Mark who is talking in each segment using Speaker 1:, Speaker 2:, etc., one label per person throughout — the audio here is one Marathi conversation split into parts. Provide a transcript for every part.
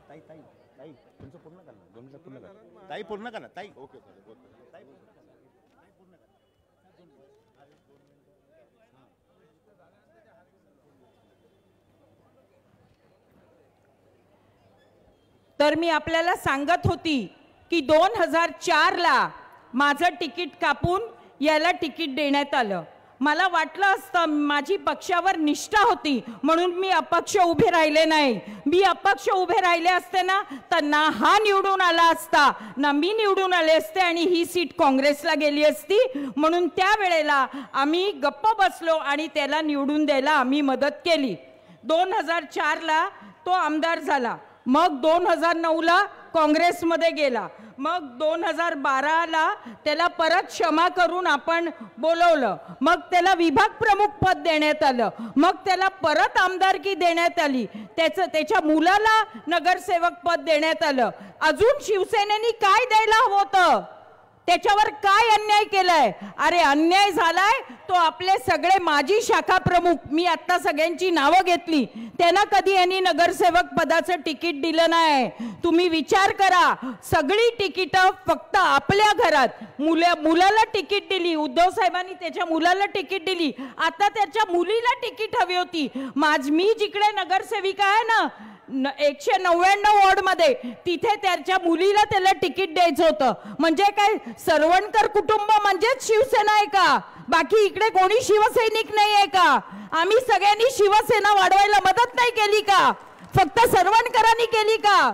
Speaker 1: ताई ताई ताई तुमचं पूर्ण करा ना, 2 मिनिटं पूर्ण करा ताई, पूर्ण करा ताई. ओके ताई
Speaker 2: तर मी आपल्याला सांगत होती की 2004 ला माझं तिकीट कापून याला तिकीट देण्यात आलं. मला वाटलं असतं, माझी पक्षावर निष्ठा होती म्हणून मी अपक्ष उभे राहिले नाही. मी अपक्ष उभे राहिले असते ना तर ना हा निवडून आला असता ना मी निवडून आले असते आणि ही सीट काँग्रेसला गेली असती. म्हणून त्यावेळेला आम्ही गप्प बसलो आणि त्याला निवडून द्यायला आम्ही मदत केली. 2004 ला तो आमदार झाला. मग 2009 ला काँग्रेसमध्ये गेला. मग 2012 ला त्याला परत क्षमा करून आपण बोलवलं. मग त्याला विभाग प्रमुख पद देण्यात आलं. मग त्याला परत आमदारकी देण्यात आली. त्याच्या मुलाला नगरसेवक पद देण्यात आलं. अजून शिवसेनेने काय द्यायला हवं होतं? त्याच्यावर काय अन्याय केलाय? अरे अन्याय झालाय तो आपले सगळे माजी शाखा प्रमुख, मी आता सगळ्यांची नावं घेतली, त्यांना कधी यांनी नगरसेवक पदाचं तिकीट दिलं नाही. तुम्ही विचार करा, सगळी तिकीटं फक्त आपल्या घरात मुलाला तिकीट दिली. उद्धव साहेबांनी त्याच्या मुलाला तिकीट दिली. आता त्याच्या मुलीला तिकीट हवी होती. मी जिकडे नगरसेविका आहे ना 199 वॉर्ड मध्ये, तिथे त्याच्या मुलीला त्याला तिकीट द्यायचं होतं. म्हणजे काय, सरवणकर कुटुंब म्हणजेच शिवसेना आहे का? बाकी इकडे कोणी शिवसैनिक नाही आहे का? आम्ही सगळ्यांनी शिवसेना वाढवायला मदत नाही केली का? फक्त सरवणकरांनी केली का?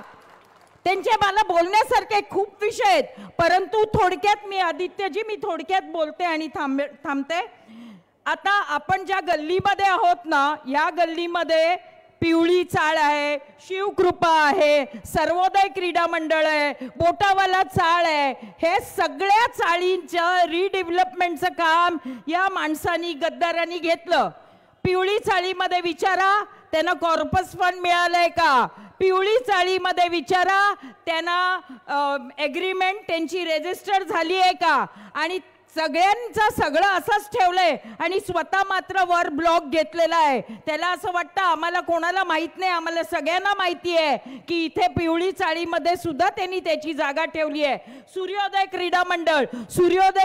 Speaker 2: त्यांचे मला बोलण्यासारखे खूप विषय आहेत, परंतु थोडक्यात मी थोडक्यात बोलते आणि थांबते. आता आपण ज्या गल्लीमध्ये आहोत ना, या गल्लीमध्ये पिवळी चाळ आहे, शिवकृपा आहे, सर्वोदय क्रीडा मंडळ आहे, बोटावाला चाळ आहे. हे सगळ्या चाळींचं रिडेव्हलपमेंटचं काम या माणसांनी, गद्दारांनी घेतलं. पिवळी चाळीमध्ये विचारा त्यांना कॉर्पस फंड मिळालंय का? पिवळी चाळीमध्ये विचारा त्यांना एग्रीमेंट त्यांची रजिस्टर झाली आहे का? आणि सगळ्यांचं सगळं असंच ठेवलंय आणि स्वतः मात्र वर ब्लॉक घेतलेला आहे. त्याला असं वाटतं आम्हाला कोणाला माहित नाही, आम्हाला सगळ्यांना माहिती आहे की इथे पिवळी चाळीमध्ये सुद्धा त्यांनी त्याची जागा ठेवली आहे. सूर्योदय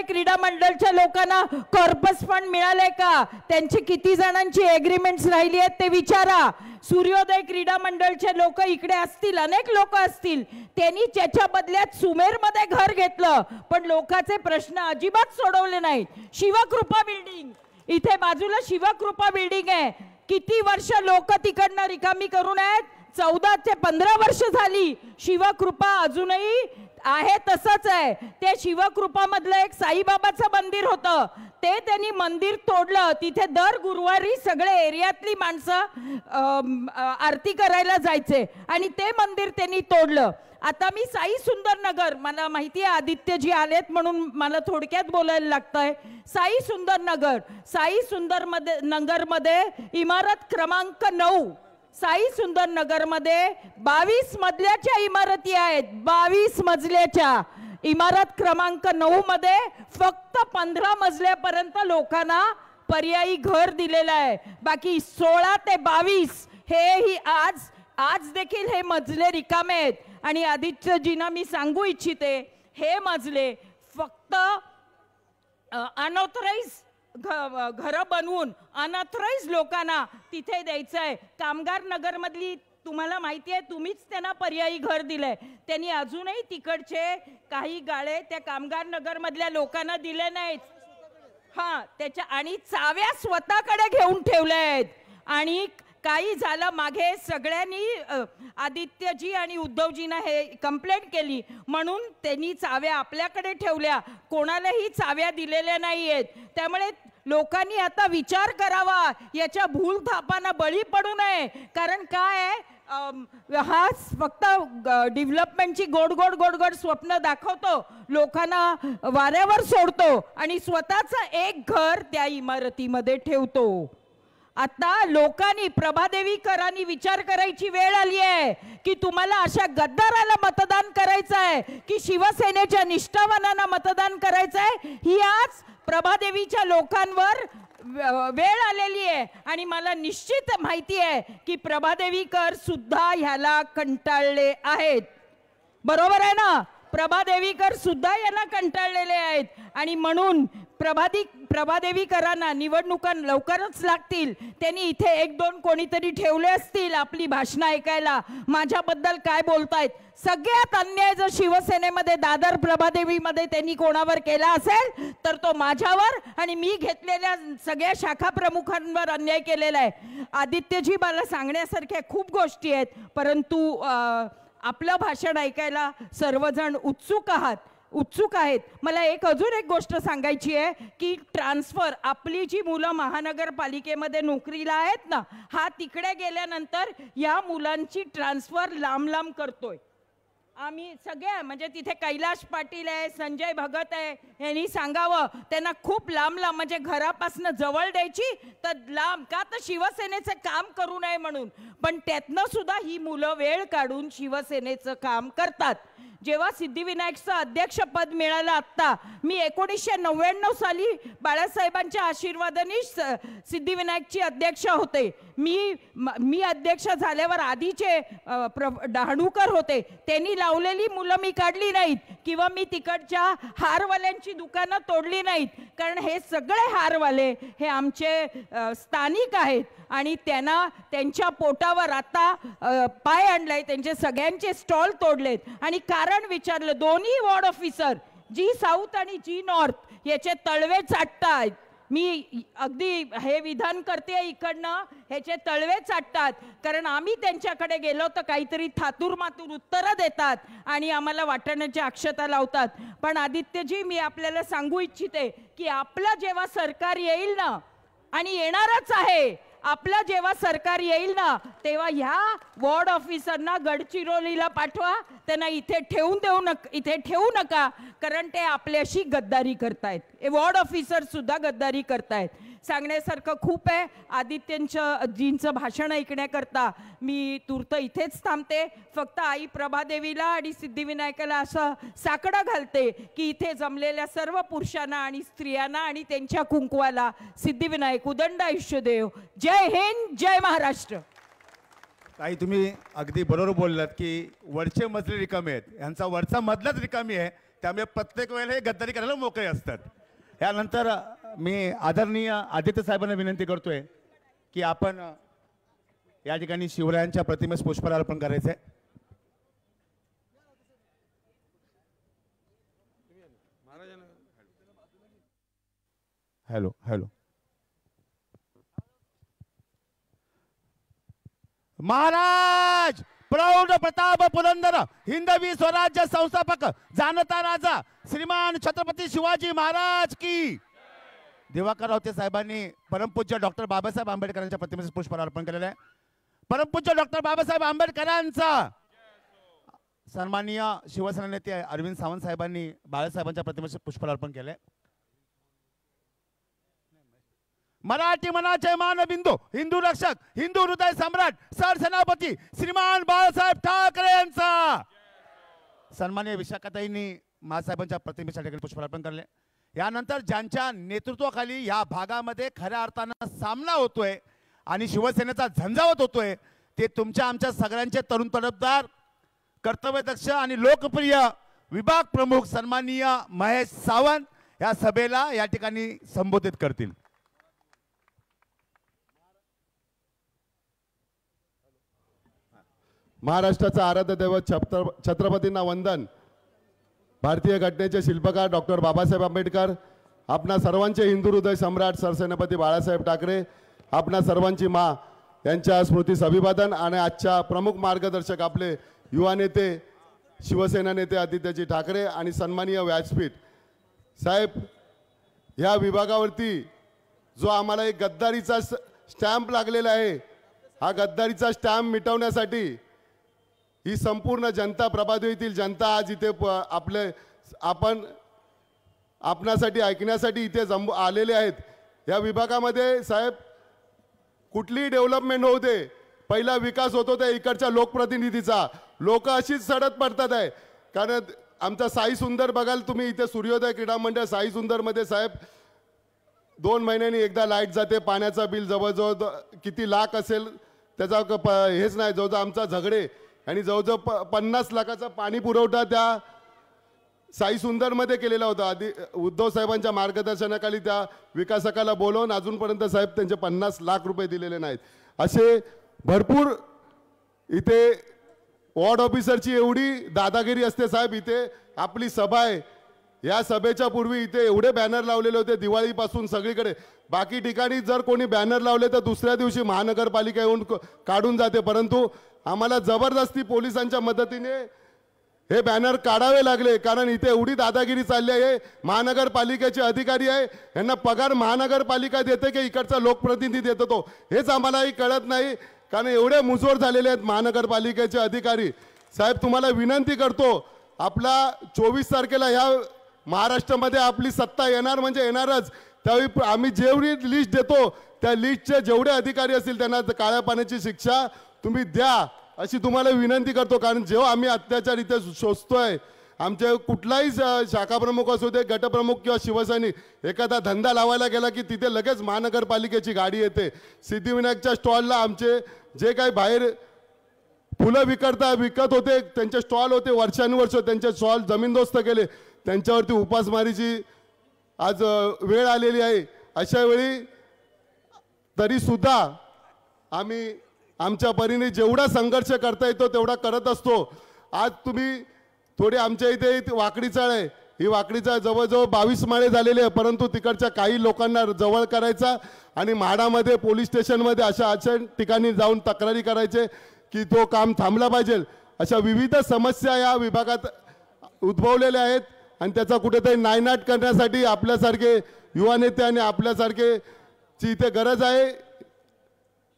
Speaker 2: क्रीडा मंडळच्या लोकांना कॉर्पस फंड मिळाले का? त्यांची किती जणांची एग्रीमेंट्स राहिली आहेत ते विचारा. सूर्योदय क्रीडा मंडळचे लोक इकडे असतील, अनेक लोक असतील, त्यांनी त्याच्या बदल्यात सुमेरमध्ये घर घेतलं पण लोकांचे प्रश्न अजिबात सोडवले नाहीत. शिवकृपा बिल्डिंग, इथे बाजूला शिवकृपा बिल्डिंग आहे. किती वर्ष लोक तिकडनं रिकामी करून आहेत? 14 ते 15 वर्ष झाली. शिवकृपा अजूनही आहे तसंच आहे. ते शिवकृपा मधलं एक साईबाबाचं मंदिर होतं, ते त्यांनी मंदिर तोडलं. तिथे दर गुरुवारी सगळे एरियातली माणसं आरती करायला जायचे आणि ते मंदिर त्यांनी तोडलं. आता मी साई सुंदर नगर, मला माहिती आहे आदित्यजी आलेत म्हणून मला थोडक्यात बोलायला लागतंय. साई सुंदर नगर मध्ये इमारत क्रमांक 9, साई सुंदर नगर मध्ये 22 मजल्याच्या इमारती आहेत. 22 मजल्याच्या इमारत क्रमांक 9 मध्ये फक्त 15 मजल्यापर्यंत लोकांना पर्यायी घर दिलेलं आहे. बाकी 16 ते 22 हेही आज देखील हे मजले रिकामे आहेत. आणि आदित्यजींना मी सांगू इच्छिते, हे मजले फक्त अनऑथराइज घर बनवून अनऑथराइज लोकांना तिथे द्यायचं आहे. कामगार नगर मधली तुम्हाला माहिती आहे, तुम्हीच त्यांना पर्यायी घर दिलंय. त्यांनी अजूनही तिकडचे काही गाळे त्या कामगार नगर मधल्या लोकांना दिले नाहीत. त्याच्या आणि चाव्या स्वतःकडे घेऊन ठेवल्या आहेत. आणि काही झालं मागे सगळ्यांनी आदित्यजी आणि उद्धवजींना हे कंप्लेंट केली म्हणून त्यांनी चाव्या आपल्याकडे ठेवल्या, कोणालाही चाव्या दिलेल्या नाहीयेत. त्यामुळे लोकांनी आता विचार करावा, याच्या भूलथापांना बळी पडू नये. कारण काय आहे, हा फक्त डेव्हलपमेंटची गोड स्वप्न दाखवतो, लोकांना वाऱ्यावर सोडतो आणि स्वतःचं एक घर त्या इमारतीमध्ये ठेवतो. आता लोकांनी, प्रभादेवीकरांनी विचार करायची वेळ आली आहे की तुम्हाला अशा गद्दाराला मतदान करायचं आहे की शिवसेनेच्या निष्ठावानांना मतदान करायचं आहे. ही आज प्रभादेवीच्या लोकांवर वेळ आलेली आहे आणि मला निश्चित माहिती आहे की प्रभादेवीकर सुद्धा ह्याला कंटाळले आहेत. बरोबर आहे ना? प्रभादेवीकर सुद्धा यांना कंटाळलेले आहेत आणि म्हणून प्रभादेवीकरांना निवडणुका लवकरच लागतील. त्यांनी इथे एक दोन कोणीतरी ठेवले असतील आपली भाषणं ऐकायला, माझ्याबद्दल काय बोलतायत. सगळ्यात अन्याय जर शिवसेनेमध्ये दादर प्रभादेवीमध्ये त्यांनी कोणावर केला असेल तर तो माझ्यावर आणि मी घेतलेल्या सगळ्या शाखा प्रमुखांवर अन्याय केलेला आहे. आदित्यजी, मला सांगण्यासारख्या खूप गोष्टी आहेत, परंतु आपलं भाषण ऐकायला सर्वजण उत्सुक आहेत. मला अजून एक गोष्ट सांगायची आहे की ट्रान्सफर, आपली जी मुलं महानगरपालिकेमध्ये नोकरीला आहेत ना, हा तिकडे गेल्यानंतर या मुलांची ट्रान्सफर लांब करतोय आम्ही सगळ्या. म्हणजे तिथे कैलाश पाटील आहे, संजय भगत आहे, यांनी सांगावं त्यांना खूप लांब म्हणजे घरापासून जवळ द्यायची तर लांब का, तर शिवसेनेचं काम करू नये म्हणून. पण त्यातनं सुद्धा ही मुलं वेळ काढून शिवसेनेचं काम करतात. जेव्हा सिद्धिविनायकचं अध्यक्षपद मिळालं आत्ता, मी 1999 साली बाळासाहेबांच्या आशीर्वादाने सिद्धिविनायकची अध्यक्ष होते. मी अध्यक्ष झाल्यावर आधीचे डहाणूकर होते, त्यांनी लावलेली मुलं मी काढली नाहीत किंवा मी तिकडच्या हारवाल्यांची दुकानं तोडली नाहीत, कारण हे सगळे हारवाले हे आमचे स्थानिक आहेत आणि त्यांना त्यांच्या पोटावर आता पाय आणलाय, त्यांचे सगळ्यांचे स्टॉल तोडलेत. आणि कारण विचारलं, दोन्ही वॉर्ड ऑफिसर जी साऊथ आणि जी नॉर्थ याचे तळवे चाटतात. मी अगदी हे विधान करते इकडनं, ह्याचे तळवे चाटतात, कारण आम्ही त्यांच्याकडे गेलो तर काहीतरी थातूर मातूर उत्तरं देतात आणि आम्हाला वाटण्याची अक्षता लावतात. पण आदित्यजी, मी आपल्याला सांगू इच्छिते की आपलं जेव्हा सरकार येईल ना, आणि येणारच आहे, आपलं जेव्हा सरकार येईल ना, तेव्हा ह्या वॉर्ड ऑफिसरना गडचिरोलीला पाठवा. त्यांना इथे ठेवू नका, कारण ते आपल्याशी गद्दारी करतायत. वॉर्ड ऑफिसर सुद्धा गद्दारी करतायत. सांगण्यासारखं खूप आहे. आदित्यजींचं भाषण ऐकण्याकरता मी तूर्त इथेच थांबते. फक्त आई प्रभादेवीला आणि सिद्धिविनायकाला असं साकडं घालते की इथे जमलेल्या सर्व पुरुषांना आणि स्त्रियांना आणि त्यांच्या कुंकवाला सिद्धिविनायक उदंड आयुष्य देव. जय हिंद, जय महाराष्ट्र.
Speaker 1: ताई, तुम्ही अगदी बरोबर बोललात की वरचे मजले रिकामे आहेत, यांचा वरचा मजलाच रिकामी आहे, त्यामुळे प्रत्येक वेळेला हे गद्दारी करायला मोकळे असतात. यानंतर मी आदरणीय आदित्य साहेबांना विनंती करतोय की आपण या ठिकाणी शिवरायांच्या प्रतिमेस पुष्पहार अर्पण करायचंय. Hello hello. महाराज प्रौढ प्रताप पुरंदर हिंदवी स्वराज्य संस्थापक जाणता राजा श्रीमान छत्रपती शिवाजी महाराज की. दिवाकर रावते साहेबांनी परमपूज्य डॉक्टर बाबासाहेब आंबेडकरांच्या प्रतिमेस पुष्पहार अर्पण केलेलं आहे. परमपूज्य डॉक्टर बाबासाहेब आंबेडकरांचा सन्माननीय शिवसेना नेते अरविंद सावंत साहेबांनी बाळासाहेबांच्या प्रतिमेस पुष्पहार अर्पण केलंय. मराठी मनाचे मानबिंदू, हिंदू रक्षक, हिंदू हृदय सम्राट, सरसेनापती श्रीमान बाळासाहेब ठाकरे यांचा सन्माननीय विशाखाताईंनी महासाहेबांच्या प्रतिमेसाठी पुष्पहार अर्पण केले. यानंतर ज्यांच्या नेतृत्वाखाली या भागामध्ये खऱ्या अर्थानं सामना होतोय आणि शिवसेनेचा झंझावत होतोय, ते तुमच्या आमच्या सगळ्यांचे तरुण तडफदार, कर्तव्यदक्ष आणि लोकप्रिय विभाग प्रमुख सन्माननीय महेश सावंत या सभेला या ठिकाणी संबोधित करतील.
Speaker 3: महाराष्ट्राचा आराध्य दैवत छत्रपतींना वंदन. भारतीय घटनेचे शिल्पकार डॉक्टर बाबासाहेब आंबेडकर, आपणा सर्वांचे हिंदू हृदय सम्राट सरसेनापती बाळासाहेब ठाकरे, आपणा सर्वांची माँ यांच्या स्मृतीस अभिवादन. आणि आजच्या प्रमुख मार्गदर्शक आपले युवा नेते शिवसेना नेते आदित्यजी ठाकरे आणि सन्माननीय व्यासपीठ साहेब, ह्या विभागावरती जो आम्हाला एक गद्दारीचा स्टॅम्प लागलेला आहे, हा गद्दारीचा स्टॅम्प मिटवण्यासाठी ही संपूर्ण जनता, प्रभादेवीतील जनता आज इथे आपणासाठी ऐकण्यासाठी इथे आलेले आहेत. या विभागामध्ये साहेब कुठलीही डेव्हलपमेंट होऊ दे, पहिला विकास होतो त्या इकडच्या लोकप्रतिनिधीचा. लोक अशीच सडत पडतात आहे. कारण आमचा साई सुंदर बघाल तुम्ही, इथे सूर्योदय क्रीडा मंडळ साई सुंदरमध्ये साहेब 2 महिन्यांनी एकदा लाईट जाते, पाण्याचा बिल जवळजवळ किती लाख असेल त्याचा हेच नाही, जवळजवळ आमचा झगडे आणि जवळजवळ 50 लाखाचा पाणी पुरवठा त्या साई सुंदरमध्ये केलेला होता. आधी उद्धव साहेबांच्या मार्गदर्शनाखाली त्या विकासकाला बोलवून अजूनपर्यंत साहेब त्यांचे 50 लाख रुपये दिलेले नाहीत. असे भरपूर इथे वॉर्ड ऑफिसरची एवढी दादागिरी असते साहेब. इथे आपली सभा आहे, या सभेच्या पूर्वी इथे एवढे बॅनर लावलेले होते दिवाळीपासून सगळीकडे. बाकी ठिकाणी जर कोणी बॅनर लावले तर दुसऱ्या दिवशी महानगरपालिका येऊन काढून जाते, परंतु आम्हाला जबरदस्ती पोलिसांच्या मदतीने हे बॅनर काढावे लागले, कारण इथे एवढी दादागिरी चालली आहे. महानगरपालिकेचे अधिकारी आहे, यांना पगार महानगरपालिका देते की इकडचा लोकप्रतिनिधी देतो तो हेच आम्हालाही कळत नाही, कारण एवढे मुजोर झालेले आहेत महानगरपालिकेचे अधिकारी. साहेब तुम्हाला विनंती करतो, आपला 24 तारखेला ह्या महाराष्ट्रामध्ये आपली सत्ता येणार म्हणजे येणारच. त्यावेळी आम्ही जेवढी लिस्ट देतो त्या लिस्टचे जेवढे अधिकारी असतील त्यांना काळ्या पाण्याची शिक्षा तुम्ही द्या अशी तुम्हाला विनंती करतो. कारण जेव्हा आम्ही अत्याचार इथे शोधतोय, आमचे कुठलाही शाखाप्रमुख असू दे, गटप्रमुख किंवा शिवसैनिक एखादा धंदा लावायला गेला की तिथे लगेच महानगरपालिकेची गाडी येते. सिद्धिविनायकच्या स्टॉलला आमचे जे काही बाहेर फुलं विकत होते, त्यांचे स्टॉल होते, वर्षानुवर्ष त्यांचे स्टॉल जमीनदोस्त केले, त्यांच्यावरती उपासमारीची आज वेळ आलेली आहे. अशा वेळी तरी सुद्धा आम्ही आमच्या परीने जेवढा संघर्ष करता येतो तेवढा करत असतो. आज तुम्ही थोडी आमच्या इथे वाकडी चाळ आहे, ही वाकडी चाळ जवळजवळ 22 माळे झालेली आहे, परंतु तिकडच्या काही लोकांना जवळ करायचा आणि म्हाडामध्ये पोलीस स्टेशनमध्ये अशा ठिकाणी जाऊन तक्रारी करायचे की तो काम थांबला पाहिजे. अशा विविध समस्या या विभागात उद्भवलेल्या आहेत आणि त्याचा कुठेतरी नायनाट करण्यासाठी आपल्यासारखे युवा नेते आणि आपल्यासारखेची इथे गरज आहे.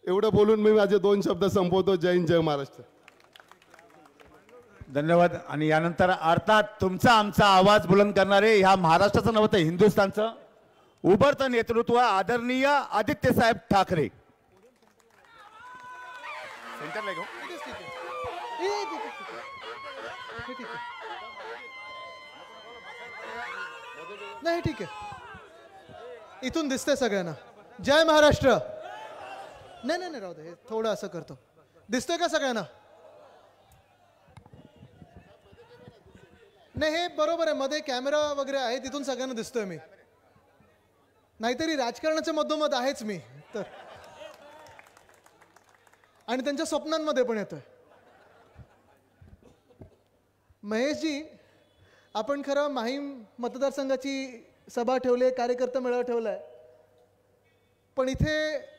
Speaker 3: एवढं बोलून मी माझे 2 शब्द संपवतो. जय हिंद, जय महाराष्ट्र.
Speaker 1: धन्यवाद. आणि यानंतर अर्थात तुमचा आमचा आवाज बुलंद करणारे ह्या महाराष्ट्राचं नव्हतं हिंदुस्थानचं उभरतं नेतृत्व आदरणीय आदित्य साहेब ठाकरे.
Speaker 4: नाही ठीक आहे, इथून दिसतंय सगळ्यांना. जय महाराष्ट्र. नाही नाही नाही राहू दे, थोडं असं करतो. दिसतोय का सगळ्यांना? नाही हे बरोबर आहे, मध्ये कॅमेरा वगैरे आहे, तिथून सगळ्यांना दिसतोय मी. नाहीतरी राजकारणाच्या मधोमध आहेच मी तर, आणि त्यांच्या स्वप्नांमध्ये पण येतोय. महेशजी, आपण खरं माहीम मतदारसंघाची सभा ठेवली, कार्यकर्ता मेळावा ठेवलाय, पण इथे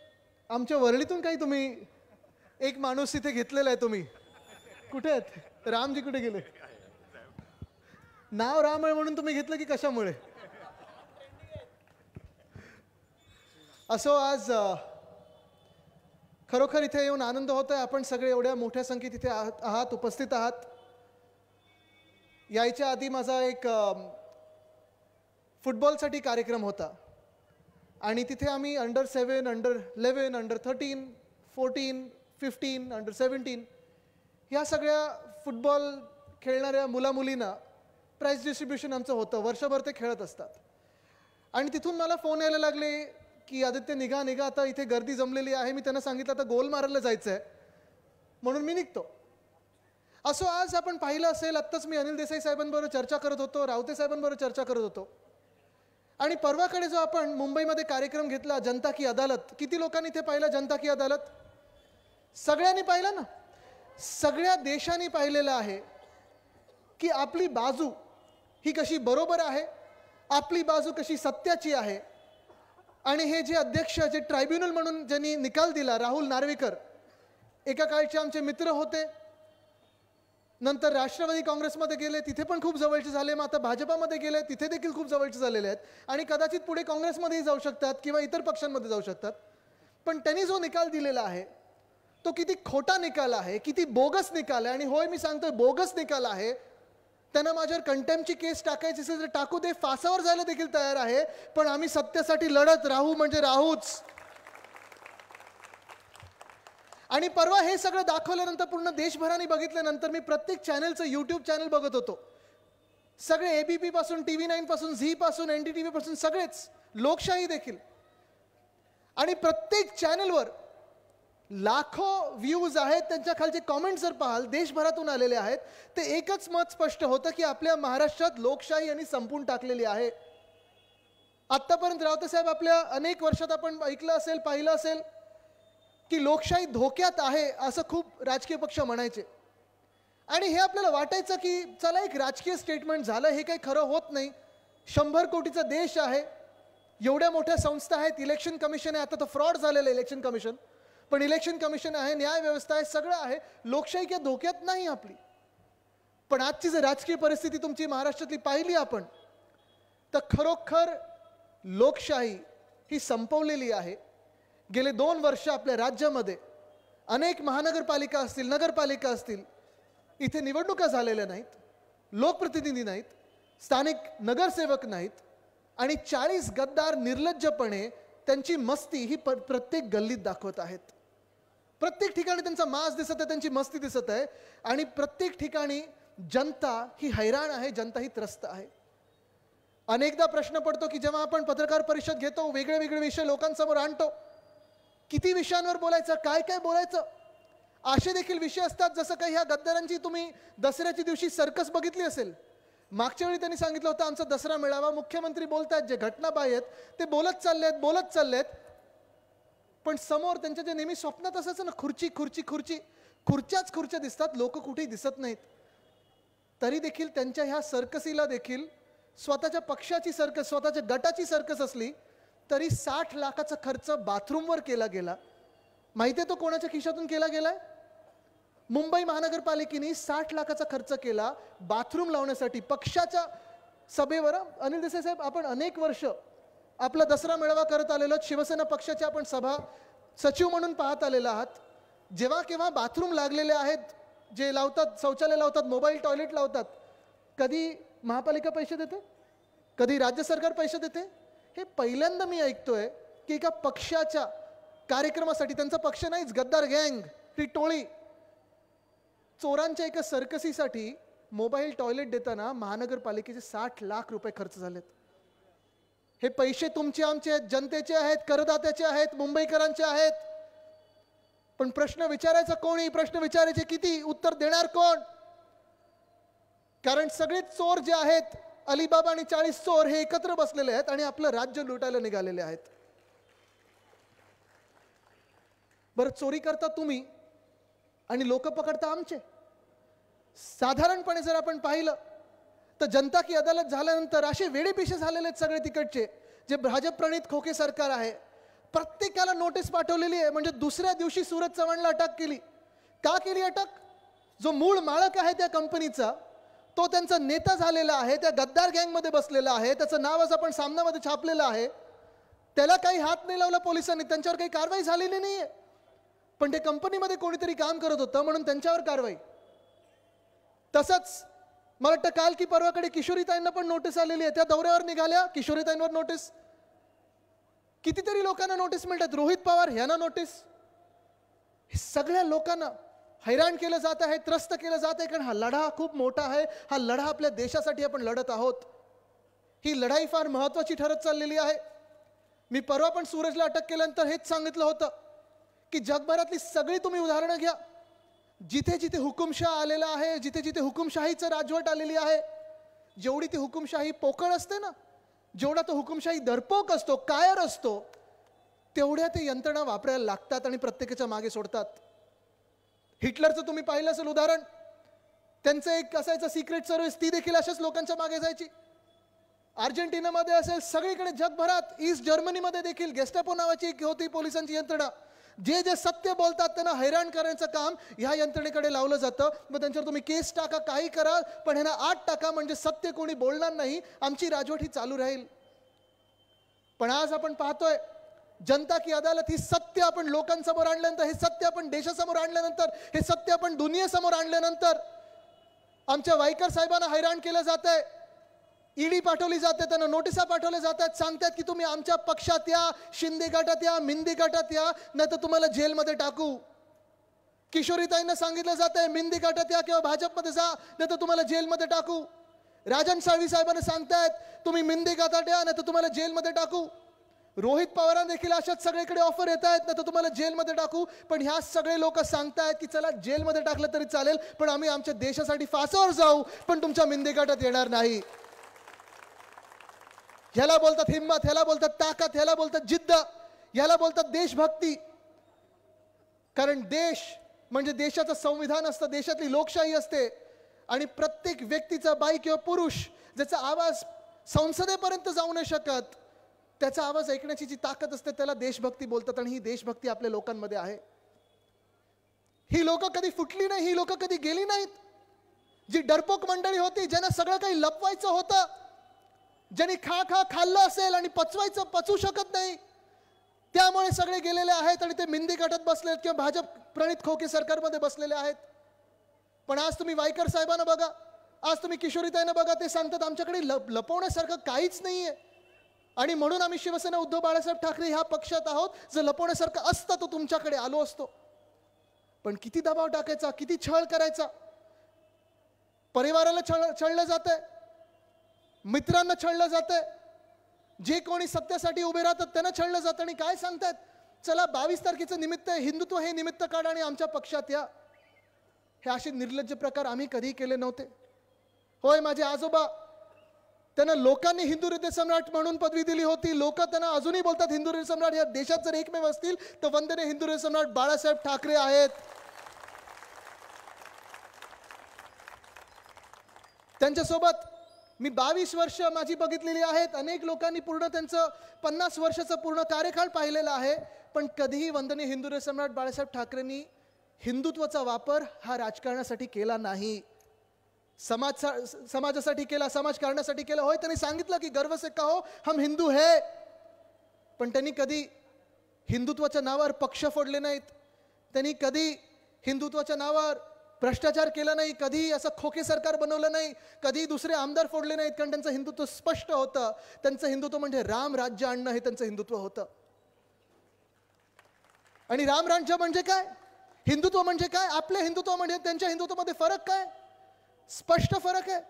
Speaker 4: आमच्या वरळीतून काही तुम्ही एक माणूस इथे घेतलेला आहे. तुम्ही कुठे आहेत? रामजी कुठे गेले? नाव राम आहे म्हणून तुम्ही घेतलं की कशामुळे? असो, आज खरोखर इथे येऊन आनंद होतोय. आपण सगळे एवढ्या मोठ्या संख्येत इथे आहात, उपस्थित आहात. यायच्या आधी माझा एक फुटबॉलसाठी कार्यक्रम होता आणि तिथे आम्ही अंडर-7, अंडर-11, अंडर-13, 14, 15, अंडर-17 ह्या सगळ्या फुटबॉल खेळणाऱ्या मुलामुलींना प्राइज डिस्ट्रीब्युशन आमचं होतं. वर्षभर ते खेळत असतात. आणि तिथून मला फोन यायला लागले की आदित्य निघा निघा, आता इथे गर्दी जमलेली आहे. मी त्यांना सांगितलं आता गोल मारायला जायचं आहे म्हणून मी निघतो. असो, आज आपण पाहिलं असेल, आत्ताच मी अनिल देसाई साहेबांबरोबर चर्चा करत होतो, रावते साहेबांबरोबर चर्चा करत होतो, आणि परवाकडे जो आपण मुंबईमध्ये कार्यक्रम घेतला जनता की अदालत, किती लोकांनी इथे पाहिला जनता की अदालत? सगळ्यांनी पाहिला ना. सगळ्या देशांनी पाहिलेलं आहे की आपली बाजू ही कशी बरोबर आहे, आपली बाजू कशी सत्याची आहे. आणि हे जे अध्यक्ष, जे ट्रायब्युनल म्हणून ज्यांनी निकाल दिला, राहुल नार्वेकर, एका काळचे आमचे मित्र होते, नंतर राष्ट्रवादी काँग्रेसमध्ये गेले, तिथे पण खूप जवळचे झाले, मग आता भाजपामध्ये गेले, तिथे देखील खूप जवळचे झालेले आहेत, आणि कदाचित पुढे काँग्रेसमध्येही जाऊ शकतात किंवा इतर पक्षांमध्ये जाऊ शकतात. पण त्यांनी जो निकाल दिलेला आहे तो किती खोटा निकाल आहे, किती बोगस निकाल आहे. आणि होय, मी सांगतोय बोगस निकाल आहे. त्यांना माझ्यावर कंटेम्पची केस टाकायची असेल तर टाकू दे, फासावर जायला देखील तयार आहे, पण आम्ही सत्यासाठी लढत राहू म्हणजे राहूच. आणि परवा हे सगळं दाखवल्यानंतर, पूर्ण देशभराने बघितल्यानंतर, मी प्रत्येक चॅनलचं यूट्यूब चॅनल बघत होतो. सगळे ABP पासून, TV9 पासून, झी पासून, NDTV पासून, सगळेच, लोकशाही देखील आणि प्रत्येक चॅनलवर लाखो व्ह्यूज आहेत, त्यांच्या खालचे कॉमेंट जर पाहाल देशभरातून आलेले आहेत, ते एकच मत स्पष्ट होतं की आपल्या महाराष्ट्रात लोकशाही यांनी संपून टाकलेली आहे. आतापर्यंत रावते साहेब आपल्या अनेक वर्षात आपण ऐकलं असेल, पाहिलं असेल की लोकशाही धोक्यात आहे असं खूप राजकीय पक्ष म्हणायचे. आणि हे आपल्याला वाटायचं की चला एक राजकीय स्टेटमेंट झालं, हे काही खरं होत नाही. 100 कोटीचा देश आहे, एवढ्या मोठ्या संस्था आहेत, इलेक्शन कमिशन आहे, आता तर फ्रॉड झालेलं इलेक्शन कमिशन, पण इलेक्शन कमिशन आहे, न्याय व्यवस्था आहे, सगळं आहे, लोकशाही काही धोक्यात नाही आपली. पण आजची जर राजकीय परिस्थिती तुमची महाराष्ट्रातली पाहिली आपण, तर खरोखर लोकशाही ही संपवलेली आहे. गेले 2 वर्ष आपल्या राज्यामध्ये अनेक महानगरपालिका असतील, नगरपालिका असतील, इथे निवडणुका झालेल्या नाहीत, लोकप्रतिनिधी नाहीत, स्थानिक नगरसेवक नाहीत, आणि 40 गद्दार निर्लज्जपणे त्यांची मस्ती ही प्रत्येक गल्लीत दाखवत आहेत. प्रत्येक ठिकाणी त्यांचा मास दिसत आहे, त्यांची मस्ती दिसत आहे, आणि प्रत्येक ठिकाणी जनता ही हैराण आहे, जनता ही त्रस्त आहे. अनेकदा प्रश्न पडतो की जेव्हा आपण पत्रकार परिषद घेतो, वेगळे वेगळे विषय लोकांसमोर आणतो, किती विषयांवर बोलायचं, काय काय बोलायचं, असे देखील विषय असतात. जसं काही ह्या गद्दारांची तुम्ही दसऱ्याच्या दिवशी सर्कस बघितली असेल. मागच्या वेळी त्यांनी सांगितलं होतं आमचा दसरा मेळावा, मुख्यमंत्री बोलतायत, जे घटनाबाह्य आहेत ते बोलत चाललेत, पण समोर त्यांच्या जे नेहमी स्वप्नात असायचं ना, खुर्ची खुर्ची खुर्ची, खुर्च्याच खुर्च्या दिसतात, लोक कुठेही दिसत नाहीत. तरी देखील त्यांच्या ह्या सर्कसीला देखील स्वतःच्या पक्षाची सर्कस, स्वतःच्या गटाची सर्कस असली तरी 60 लाखाचा खर्च बाथरूमवर केला गेला. माहिती आहे तो कोणाच्या खिशातून केला गेलाय? मुंबई महानगरपालिकेने 60 लाखाचा खर्च केला बाथरूम लावण्यासाठी, पक्षाच्या सभेवर. अनिल देसाई साहेब, आपण अनेक वर्ष आपला दसरा मेळावा करत आलेलो, शिवसेना पक्षाचे आपण सभा सचिव म्हणून पाहत आलेला आहात. जेव्हा केव्हा बाथरूम लागलेले आहेत, जे लावतात, शौचालय लावतात, मोबाईल टॉयलेट लावतात, कधी महापालिका पैसे देते, कधी राज्य सरकार पैसे देते. हे पहिल्यांदा मी ऐकतोय की एका पक्षाच्या कार्यक्रमासाठी, त्यांचा पक्ष नाहीच, गद्दार गँग, ती टोळी, चोरांच्या एका सर्कसीसाठी मोबाईल टॉयलेट देताना महानगरपालिकेचे 60 लाख रुपये खर्च झालेत. हे पैसे तुमचे, आमचे आहेत, जनतेचे आहेत, करदात्याचे आहेत, मुंबईकरांचे आहेत. पण प्रश्न विचारायचा कोणी, प्रश्न विचारायचे किती, उत्तर देणार कोण? कारण सगळेच चोर जे आहेत, अलिबाबा आणि 40 चोर, हे एकत्र बसलेले आहेत आणि आपलं राज्य लुटायला निघालेले आहेत. बरं, चोरी करता तुम्ही आणि लोक पकडता आमचे. साधारणपणे जर आपण पाहिलं तर जनता की अदालत झाल्यानंतर असे वेडेपिशे झालेले आहेत सगळे तिकडचे, जे भाजप प्रणित खोके सरकार आहे. प्रत्येकाला नोटीस पाठवलेली आहे. म्हणजे दुसऱ्या दिवशी सूरज चव्हाणला अटक केली. का केली अटक? जो मूळ मालक आहे त्या कंपनीचा, तो त्यांचा नेता झालेला आहे, त्या गद्दार गँगमध्ये बसलेला आहे, त्याचं नाव आज आपण सामनामध्ये छापलेलं आहे. त्याला काही हात नाही लावला पोलिसांनी, त्यांच्यावर काही कारवाई झालेली नाहीये. पण ते कंपनीमध्ये कोणीतरी काम करत होतं म्हणून त्यांच्यावर कारवाई. तसंच मला वाटतं काल की परवाकडे किशोरीताईंना पण नोटीस आलेली आहे. त्या दौऱ्यावर निघाल्या, किशोरीताईंवर नोटीस. कितीतरी लोकांना नोटीस मिळतात. रोहित पवार यांना नोटीस. सगळ्या लोकांना हैराण केलं जात आहे, त्रस्त केलं जात आहे. कारण हा लढा खूप मोठा आहे. हा लढा आपल्या देशासाठी आपण लढत आहोत. ही लढाई फार महत्वाची ठरत चाललेली आहे. मी परवा पण सूरजला अटक केल्यानंतर हेच सांगितलं होतं की जगभरातली सगळी तुम्ही उदाहरणं घ्या, जिथे जिथे हुकुमशाह आलेला आहे, जिथे जिथे हुकुमशाहीचं राजवट आलेली आहे, जेवढी ती हुकुमशाही पोकळ असते ना, जेवढा तो हुकुमशाही दरपोक असतो, कायर असतो, तेवढ्या ते यंत्रणा वापरायला लागतात आणि प्रत्येकाच्या मागे सोडतात. हिटलरचं तुम्ही पाहिलं असेल उदाहरण. त्यांचं एक असायचं सिक्रेट सर्व्हिस, ती देखील अशाच लोकांच्या मागे जायची. अर्जेंटिनामध्ये असेल, सगळीकडे जगभरात, ईस्ट जर्मनीमध्ये देखील गेस्टापो नावाची एक होती पोलिसांची यंत्रणा. जे जे सत्य बोलतात त्यांना हैराण करायचं काम ह्या यंत्रणेकडे लावलं जातं. मग त्यांच्यावर तुम्ही केस टाका, काही करा, पण ह्यांना आत टाका, म्हणजे सत्य कोणी बोलणार नाही, आमची राजवट ही चालू राहील. पण आज आपण पाहतोय जनता की अदालत, ही सत्य आपण लोकांसमोर आणल्यानंतर, हे सत्य आपण देशासमोर आणल्यानंतर, हे सत्य आपण दुनियेसमोर आणल्यानंतर आमच्या वाईकर साहेबांना हैराण केलं जात आहे. ईडी पाठवली जाते, त्यांना नोटिसा पाठवल्या जातात, सांगतात की तुम्ही आमच्या पक्षात या, शिंदे गटात या, मिंदी गटात या, नाही तर तुम्हाला जेलमध्ये टाकू. किशोरीताईंना सांगितलं जात आहे मिंदी गटात या किंवा भाजपमध्ये जा, नाही तर तुम्हाला जेलमध्ये टाकू. राजन साळवी साहेबांना सांगतायत तुम्ही मिंदी गटात या, नाही तर तुम्हाला जेलमध्ये टाकू. रोहित पवारांना देखील अशाच सगळीकडे ऑफर येत आहेत ना, तर तुम्हाला जेलमध्ये टाकू. पण ह्या सगळे लोक सांगतायत की चला जेलमध्ये टाकलं तरी चालेल, पण आम्ही आमच्या देशासाठी फासावर जाऊ, पण तुमच्या मिंदेगाटात येणार नाही. ह्याला बोलतात हिम्मत, ह्याला बोलतात ताकद, ह्याला बोलतात जिद्द, ह्याला बोलतात देशभक्ती. कारण देश म्हणजे देशाचं संविधान असतं, देशातली लोकशाही असते, आणि प्रत्येक व्यक्तीचा, बाई किंवा पुरुष, ज्याचा आवाज संसदेपर्यंत जाऊ नाही शकत, त्याचा आवाज ऐकण्याची जी ताकद असते त्याला देशभक्ती बोलतात. आणि ही देशभक्ती आपल्या लोकांमध्ये आहे. ही लोक कधी फुटली नाही, ही लोक कधी गेली नाहीत. जी डरपोक मंडळी होती, ज्यांना सगळं काही लपवायचं होतं, ज्यांनी खाल्लं असेल आणि पचवू शकत नाही, त्यामुळे सगळे गेलेले आहेत आणि ते मिंदी गटात बसलेत किंवा भाजप प्रणित खोके सरकारमध्ये बसलेले आहेत. पण आज तुम्ही वायकर साहेबांना बघा, आज तुम्ही किशोरीताईंना बघा, ते सांगतात आमच्याकडे लपवण्यासारखं काहीच नाहीये. आणि म्हणून आम्ही शिवसेना उद्धव बाळासाहेब ठाकरे ह्या पक्षात आहोत. जर लपवण्यासारखं असतं तो तुमच्याकडे आलो असतो. पण किती दबाव टाकायचा, किती छळ करायचा. परिवाराला छळलं जातंय, मित्रांना छळलं जातंय, जे कोणी सत्यासाठी उभे राहतात त्यांना छळलं जातं. आणि काय सांगतात, चला 22 तारखेचं निमित्त आहे, हिंदुत्व हे निमित्त काढा आणि आमच्या पक्षात या. हे असे निर्लज्ज प्रकार आम्ही कधी केले नव्हते. होय, माझे आजोबा, त्यांना लोकांनी हिंदू हृदय सम्राट म्हणून पदवी दिली होती. लोक त्यांना अजूनही बोलतात हिंदू हृदय सम्राट. या देशात जर एकमेव असतील तर वंदनीय हिंदू हृदय सम्राट बाळासाहेब ठाकरे आहेत. त्यांच्यासोबत मी 22 वर्ष माझी बघितलेली आहेत. अनेक लोकांनी पूर्ण त्यांचं 50 वर्षाचा पूर्ण कार्यकाळ पाहिलेला आहे. पण कधीही वंदनीय हिंदू हृदय सम्राट बाळासाहेब ठाकरेंनी हिंदुत्वाचा वापर हा राजकारणासाठी केला नाही, समाजासाठी केला, समाजकारणासाठी केला. होय, त्यांनी सांगितलं की गर्व से कहो हम हिंदू है, पण त्यांनी कधी हिंदुत्वाच्या नावावर पक्ष फोडले नाहीत. त्यांनी कधी हिंदुत्वाच्या नावावर भ्रष्टाचार केला नाही, कधी असं खोके सरकार बनवलं नाही, कधी दुसरे आमदार फोडले नाहीत. कारण त्यांचं हिंदुत्व स्पष्ट होतं. त्यांचं हिंदुत्व म्हणजे राम राज्य आणणं हे त्यांचं हिंदुत्व होतं. आणि राम राज्य म्हणजे काय, हिंदुत्व म्हणजे काय, आपलं हिंदुत्व म्हणजे त्यांच्या हिंदुत्वामध्ये फरक काय, स्पष्ट फरक आहे.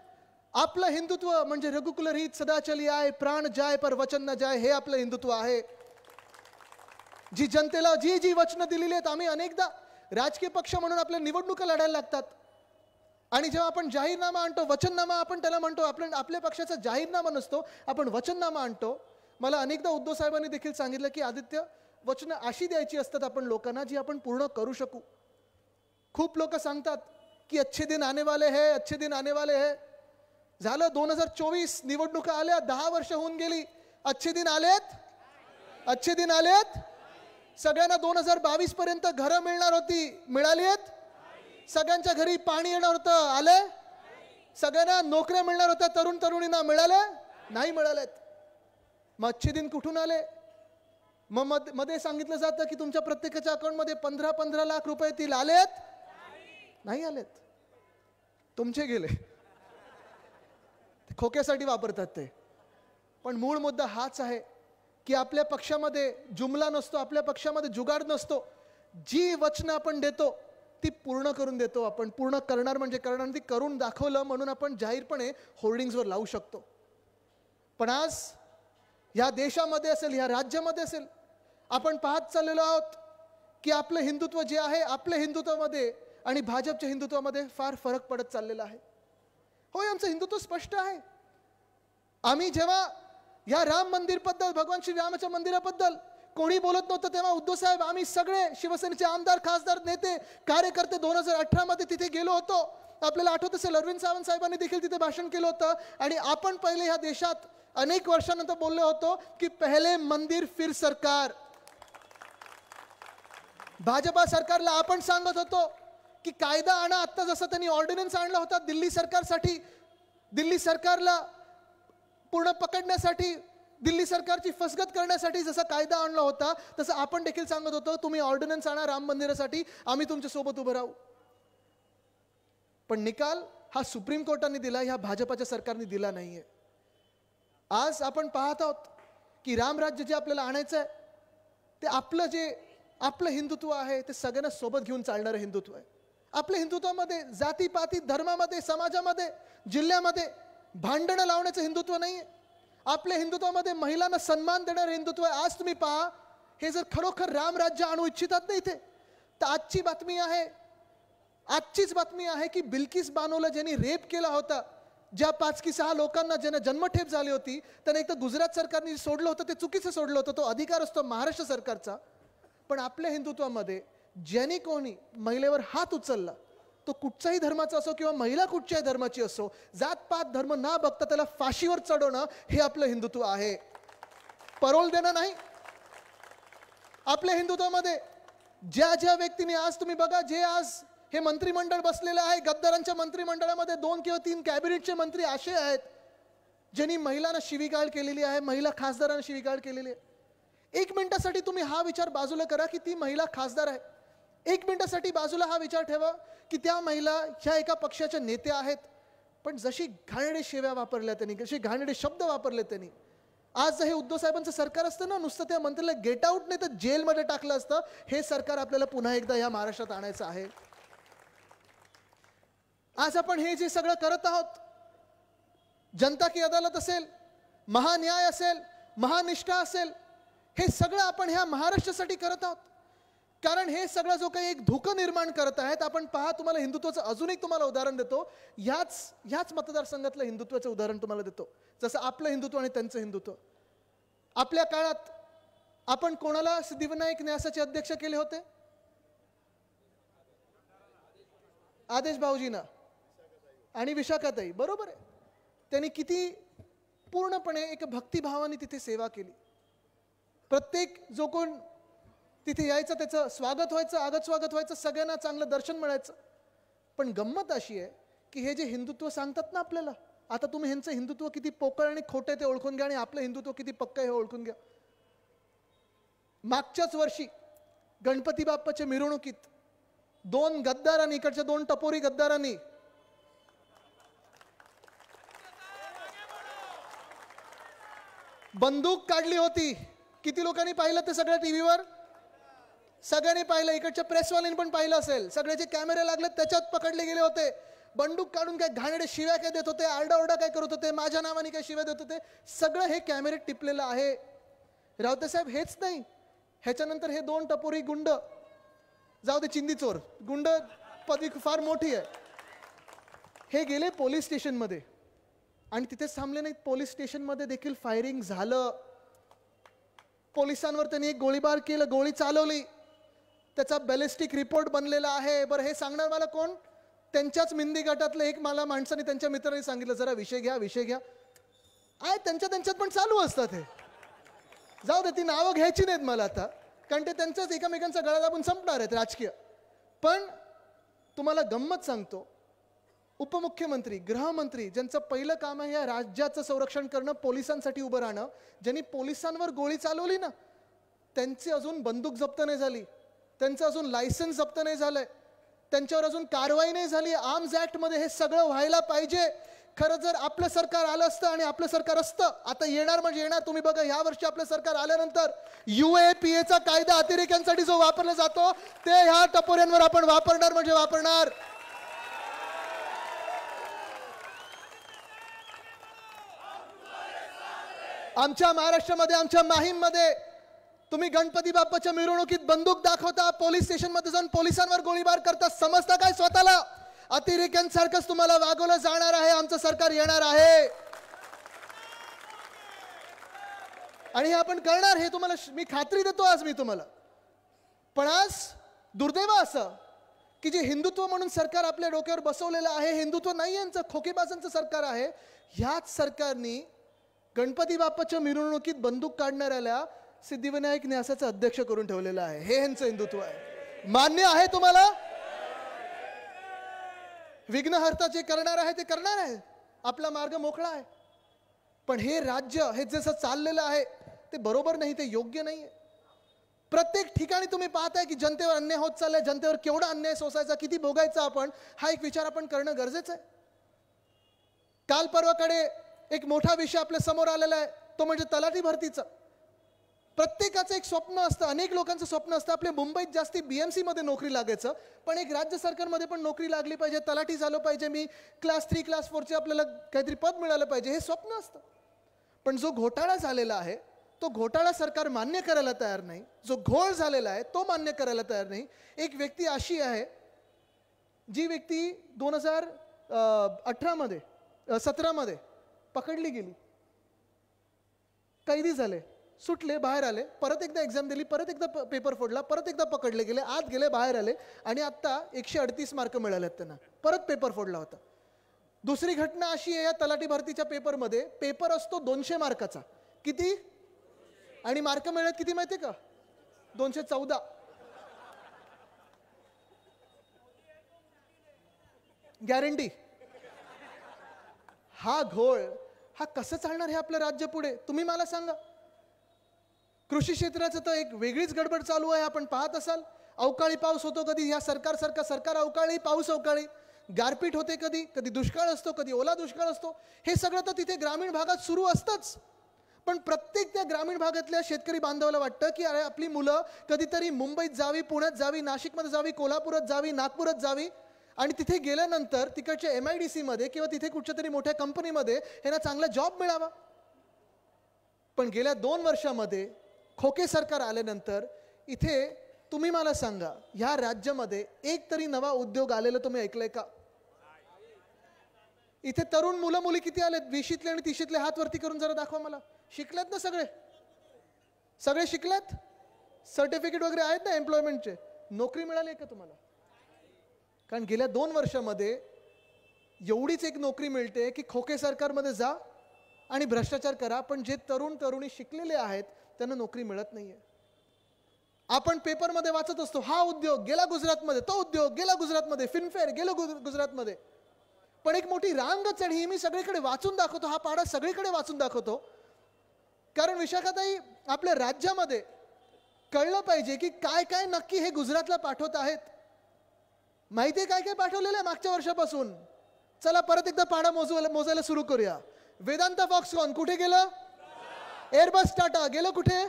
Speaker 4: आपलं हिंदुत्व म्हणजे रघुकुल रीत सदा चली आए, प्राण जाय पर वचन न जाय, हे आपलं हिंदुत्व आहे. जी जनतेला जी वचनं दिलेली आहेत, आम्ही अनेकदा राजकीय पक्ष म्हणून आपल्या निवडणुका लढायला लागतात. आणि जेव्हा आपण जाहीरनामा आणतो, वचननामा आपण त्याला म्हणतो, आपल्या पक्षाचा जाहीरनामा नसतो, आपण वचननामा आणतो. मला अनेकदा उद्धव साहेबांनी देखील सांगितलं की आदित्य, वचनं अशी द्यायची असतात आपण लोकांना जी आपण पूर्ण करू शकू. खूप लोक सांगतात की अच्छे दिन आने वाले है, अच्छे दिन आने वाले है. झालं 2024 निवडणुका आल्या, 10 वर्ष होऊन गेली. अच्छे दिन आलेत, अच्छे दिन आलेत. सगळ्यांना 2022 पर्यंत घरं मिळणार होती, मिळाली आहेत. सगळ्यांच्या घरी पाणी येणार होतं, आले. सगळ्यांना नोकऱ्या मिळणार होत्या तरुण तरुणींना, मिळाल्या नाही मिळाल्यात. मग अच्छे दिन कुठून आले. मग मध्ये सांगितलं जातं की तुमच्या प्रत्येकाच्या अकाउंटमध्ये 15-15 लाख रुपये येतील, आलेत नाही आलेत, तुमचे गेले. खोक्यासाठी वापरतात ते. पण मूळ मुद्दा हाच आहे की आपल्या पक्षामध्ये जुमला नसतो, आपल्या पक्षामध्ये जुगाड नसतो. जी वचनं आपण देतो ती पूर्ण करून देतो. आपण पूर्ण करणार म्हणजे करणार, ती करून दाखवलं म्हणून आपण जाहीरपणे होर्डिंग्सवर लावू शकतो. पण आज ह्या देशामध्ये असेल, ह्या राज्यामध्ये असेल, आपण पाहत चाललेलो आहोत की आपलं हिंदुत्व जे आहे, आपल्या हिंदुत्वामध्ये आणि भाजपच्या हिंदुत्वामध्ये फार फरक पडत चाललेला आहे. होय, आमचं हिंदुत्व स्पष्ट आहे. आम्ही जेव्हा या राम मंदिरबद्दल, भगवान श्री रामाच्या मंदिराबद्दल कोणी बोलत नव्हतं, तेव्हा उद्धव साहेब, आम्ही सगळे शिवसेनेचे आमदार, खासदार, नेते, कार्यकर्ते 2018 मध्ये तिथे गेलो होतो. आपल्याला आठवत असेल, अरविंद सावंत साहेबांनी देखील तिथे भाषण केलं होतं. आणि आपण पहिले ह्या देशात अनेक वर्षानंतर बोललो होतो की पहिले मंदिर फिर सरकार. भाजपा सरकारला आपण सांगत होतो की कायदा आणा. आता जसं त्यांनी ऑर्डिनन्स आणला होता दिल्ली सरकारसाठी, दिल्ली सरकारला पूर्ण पकडण्यासाठी, दिल्ली सरकारची फसगत करण्यासाठी जसा कायदा आणला होता, तसं आपण देखील सांगत होतो तुम्ही ऑर्डिनन्स आणा राम मंदिरासाठी, आम्ही तुमच्या सोबत उभं राहू. पण निकाल हा सुप्रीम कोर्टाने दिला, ह्या भाजपाच्या सरकारने दिला नाहीये. आज आपण पाहत आहोत की रामराज्य जे आपल्याला आणायचं आहे ते आपलं हिंदुत्व आहे, ते सगळ्यांना सोबत घेऊन चालणारं हिंदुत्व आहे. आपल्या हिंदुत्वामध्ये जातीपाती, धर्मामध्ये, समाजामध्ये, जिल्ह्यामध्ये भांडणं लावण्याचं हिंदुत्व नाहीये. आपल्या हिंदुत्वामध्ये महिलांना सन्मान देणारं हिंदुत्व आहे. आज तुम्ही पहा, हे जर खरोखर रामराज्य आणू इच्छितात ना इथे, तर आजचीच बातमी आहे की बिल्किस बानोला ज्यांनी रेप केला होता, ज्या 5 की 6 लोकांना ज्यांना जन्मठेप झाली होती, त्यांना एक तर गुजरात सरकारने सोडलं होतं, ते चुकीचं सोडलं होतं. तो अधिकार असतो महाराष्ट्र सरकारचा. पण आपल्या हिंदुत्वामध्ये ज्यांनी कोणी महिलेवर हात उचलला, तो कुठच्याही धर्माचा असो किंवा महिला कुठच्याही धर्माची असो, जातपात धर्म ना बघता त्याला फाशीवर चढवणं हे आपलं हिंदुत्व आहे. परोल देणं नाही. आपल्या हिंदुत्वामध्ये ज्या व्यक्तीने, आज तुम्ही बघा, जे आज हे मंत्रिमंडळ बसलेलं आहे, गद्दारांच्या मंत्रिमंडळामध्ये 2 किंवा 3 कॅबिनेटचे मंत्री असे आहेत ज्यांनी महिलांना शिवीगाळ केलेली आहे, महिला खासदारांना शिवीगाळ केलेली आहे. 1 मिनिटासाठी तुम्ही हा विचार बाजूला करा की ती महिला खासदार आहे. 1 मिनिटासाठी बाजूला हा विचार ठेवा की त्या महिला ह्या एका पक्षाच्या नेत्या आहेत. पण जशी घाणेरडे शिव्या वापरल्या त्यांनी, जशी घाणेरडे शब्द वापरले त्यांनी, आज हे उद्धव साहेबांचं सरकार असतं ना, नुसतं त्या मंत्र्याला गेट आउट नाही तर जेलमध्ये टाकलं असतं. हे सरकार आपल्याला पुन्हा एकदा या महाराष्ट्रात आणायचं आहे. आज आपण हे जे सगळं करत आहोत, जनता की अदालत असेल, महान्याय असेल, महानिष्ठा असेल, हे सगळं आपण ह्या महाराष्ट्रासाठी करत आहोत. कारण हे सगळं जो काही एक धोका निर्माण करत आहेत. आपण पहा, तुम्हाला हिंदुत्वाचं अजून एक तुम्हाला उदाहरण देतो. ह्याच मतदारसंघातलं हिंदुत्वाचं उदाहरण तुम्हाला देतो. जसं आपलं हिंदुत्व आणि त्यांचं हिंदुत्व. आपल्या काळात आपण कोणाला सिद्धिविनायक न्यासाचे अध्यक्ष केले होते? आदेश भाऊजींना आणि विशाखाताई. बरोबर आहे. त्यांनी किती पूर्णपणे एक भक्तिभावाने तिथे सेवा केली. प्रत्येक जो कोण तिथे यायचं त्याचं स्वागत व्हायचं, आगत स्वागत व्हायचं, सगळ्यांना चांगलं दर्शन मिळायचं. पण गंमत अशी आहे की हे जे हिंदुत्व सांगतात ना आपल्याला, आता तुम्ही ह्यांचं हिंदुत्व किती पोकळ आणि खोटं ते ओळखून घ्या आणि आपलं हिंदुत्व किती पक्क हे ओळखून घ्या. मागच्याच वर्षी गणपती बाप्पाच्या मिरवणुकीत 2 गद्दारांनी, इकडच्या 2 टपोरी गद्दारांनी बंदूक काढली होती. किती लोकांनी पाहिलं ते सगळ्या टीव्हीवर? सगळ्यांनी पाहिलं. इकडच्या प्रेसवाल्यांनी पण पाहिलं असेल. सगळे जे कॅमेरे लागले त्याच्यात पकडले गेले होते. बंदूक काढून काय घाणेरडे शिव्या काय देत होते, आरडाओरडा काय करत होते, माझ्या नावाने काय शिव्या देत होते, सगळं हे कॅमेरे टिपलेलं आहे. रावते साहेब हेच नाही, ह्याच्यानंतर हे 2 टपोरी गुंड, जाऊ दे चिंदीचोर, गुंड पदवी फार मोठी आहे, हे गेले पोलीस स्टेशनमध्ये आणि तिथेच थांबले नाहीत. पोलीस स्टेशनमध्ये देखील फायरिंग झालं. पोलिसांवर त्यांनी एक गोळीबार केलं, गोळी चालवली. त्याचा बॅलिस्टिक रिपोर्ट बनलेला आहे. बरं, हे सांगणार मला कोण? त्यांच्याच मिंदी गटातलं एक मला माणसाने त्यांच्या मित्रांनी सांगितलं, जरा विषय घ्या. आहे त्यांच्यात पण चालू असतात हे. जाऊ दे, ती नावं घ्यायची नाहीत मला आता, कारण ते त्यांच्याच एकमेकांचा गळा दाबून संपणार आहेत राजकीय. पण तुम्हाला गंमत सांगतो, उपमुख्यमंत्री, गृहमंत्री, ज्यांचं पहिलं काम आहे या राज्याचं संरक्षण करणं, पोलिसांसाठी उभं राहणं, ज्यांनी पोलिसांवर गोळी चालवली ना, त्यांची अजून बंदूक जप्त नाही झाली, त्यांचं अजून लायसन्स जप्त नाही झालंय, त्यांच्यावर अजून कारवाई नाही झाली. आर्म्स ॲक्टमध्ये हे सगळं व्हायला पाहिजे. खरं जर आपलं सरकार आलं असतं आणि आपलं सरकार असतं, आता येणार म्हणजे येणार. तुम्ही बघा, ह्या वर्षी आपलं सरकार आल्यानंतर UAPAचा कायदा अतिरेक्यांसाठी जो वापरला जातो ते ह्या टपोऱ्यांवर आपण वापरणार म्हणजे वापरणार. आमच्या महाराष्ट्रामध्ये, आमच्या माहीममध्ये तुम्ही गणपती बाप्पाच्या मिरवणुकीत बंदूक दाखवता, पोलीस स्टेशनमध्ये जाऊन पोलिसांवर गोळीबार करता. समजता काय स्वतःला? अतिरेक्यांसारखंच तुम्हाला वागवलं जाणार आहे. आमचं सरकार येणार आहे आणि हे आपण करणार, हे तुम्हाला मी खात्री देतो आज मी तुम्हाला. पण आज दुर्दैव असं की जे हिंदुत्व म्हणून सरकार आपल्या डोक्यावर बसवलेलं आहे, हिंदुत्व नाही, यांचं खोकेबाजांचं सरकार आहे. ह्याच सरकारनी गणपती बाप्पाच्या मिरवणुकीत बंदूक काढणाऱ्याला सिद्धिविनायक न्यासाचं अध्यक्ष करून ठेवलेलं आहे. हे ह्यांचं हिंदुत्व आहे. मान्य आहे तुम्हाला? विघ्नहर्ता जे करणार आहे ते करणार आहे, आपला मार्ग मोकळा आहे. पण हे राज्य हे जसं चाललेलं आहे ते बरोबर नाही, ते योग्य नाही आहे. प्रत्येक ठिकाणी तुम्ही पाहताय की जनतेवर अन्याय होत चाललाय. जनतेवर केवढा अन्याय सोसायचा, किती भोगायचा आपण, हा एक विचार आपण करणं गरजेचं आहे. काल परवाकडे एक मोठा विषय आपल्या समोर आलेला आहे, तो म्हणजे तलाठी भरतीचा. प्रत्येकाचं एक स्वप्न असतं, अनेक लोकांचं स्वप्न असतं आपल्या मुंबईत जास्ती BMC मध्ये नोकरी लागायचं, पण एक राज्य सरकारमध्ये पण नोकरी लागली पाहिजे, तलाठी झालं पाहिजे, मी क्लास 3 क्लास 4चे आपल्याला काहीतरी पद मिळालं पाहिजे, हे स्वप्न असतं. पण जो घोटाळा झालेला आहे तो घोटाळा सरकार मान्य करायला तयार नाही, जो घोळ झालेला आहे तो मान्य करायला तयार नाही. एक व्यक्ती अशी आहे जी व्यक्ती 2017 पकडली गेली, कैदी झाले, सुटले, बाहेर आले, परत एकदा एक्झाम दिली, परत एकदा पेपर फोडला, परत एकदा पकडले गेले, आत गेले, बाहेर आले आणि आत्ता 138 मार्क मिळाले त्यांना, परत पेपर फोडला होता. दुसरी घटना अशी आहे या तलाठी भरतीच्या पेपरमध्ये, पेपर असतो 200 मार्काचा, किती आणि मार्क मिळत किती माहिती का? 214. गॅरंटी. हा घोळ हा कसं चालणार हे आपलं राज्य पुढे? तुम्ही मला सांगा. कृषी क्षेत्राचं तर एक वेगळीच गडबड चालू आहे, आपण पाहत असाल. अवकाळी पाऊस होतो कधी, या सरकार अवकाळी, पाऊस अवकाळी, गारपीट होते कधी, कधी दुष्काळ असतो, कधी ओला दुष्काळ असतो. हे सगळं तर तिथे ग्रामीण भागात सुरू असतंच. पण प्रत्येक त्या ग्रामीण भागातल्या शेतकरी बांधवाला वाटतं की अरे आपली मुलं कधीतरी मुंबईत जावी, पुण्यात जावी, नाशिकमध्ये जावी, कोल्हापुरात जावी, नागपुरात जावी आणि तिथे गेल्यानंतर तिकडच्या MIDC मध्ये किंवा तिथे कुठच्या तरी मोठ्या कंपनीमध्ये ह्यांना चांगला जॉब मिळावा. पण गेल्या 2 वर्षामध्ये खोके सरकार आल्यानंतर इथे तुम्ही मला सांगा, ह्या राज्यामध्ये एक तरी नवा उद्योग आलेला तुम्ही ऐकलंय का? इथे तरुण मुलं मुली किती आलेत? 20शीतले आणि 30शीतले हात वरती करून जरा दाखवा मला. शिकलेत ना सगळे? सगळे शिकलेत? सर्टिफिकेट वगैरे आहेत ना एम्प्लॉयमेंटचे? नोकरी मिळाली आहे का तुम्हाला? कारण गेल्या 2 वर्षामध्ये एवढीच एक नोकरी मिळते की खोके सरकारमध्ये जा आणि भ्रष्टाचार करा, पण जे तरुण तरुणी शिकलेले आहेत त्यांना नोकरी मिळत नाहीये. आपण पेपरमध्ये वाचत असतो, हा उद्योग गेला गुजरातमध्ये, तो उद्योग गेला गुजरातमध्ये, फिल्मफेअर गेलो गुजरातमध्ये. पण एक मोठी रांग चढी मी सगळीकडे वाचून दाखवतो, हा पाडा सगळीकडे वाचून दाखवतो. कारण विशाखाताई, आपल्या राज्यामध्ये कळलं पाहिजे की काय काय नक्की हे गुजरातला पाठवत आहेत. माहितीये काय काय पाठवलेलं आहे मागच्या वर्षापासून? चला परत एकदा पाडा मोजायला सुरू करूया. वेदांता फॉक्सकॉन कुठे गेलं? एअरबस टाटा गेलं कुठे?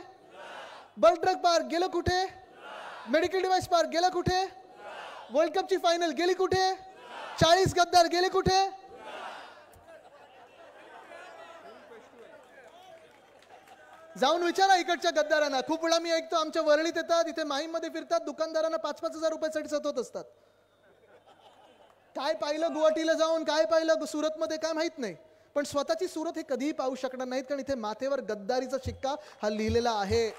Speaker 4: बल्क ड्रग पार्क गेलं कुठे? मेडिकल डिव्हाइस पार्क गेलं कुठे? वर्ल्ड कपची फायनल गेली कुठे? 40 गद्दार गेले कुठे? जाऊन विचारा इकडच्या गद्दारांना. खूप वेळा मी ऐकतो आमच्या वरळीत येतात, इथे माहीममध्ये फिरतात, दुकानदारांना 5-5 हजार रुपयासाठी सतवत असतात. काय पाहिलं गुवाहाटीला जाऊन, काय पाहिलं सुरतमध्ये काय माहित नाही, पण स्वतःची सुरत हे कधीही पाहू शकणार नाहीत, कारण इथे माथेवर गद्दारीचा शिक्का हा लिहिलेला आहे.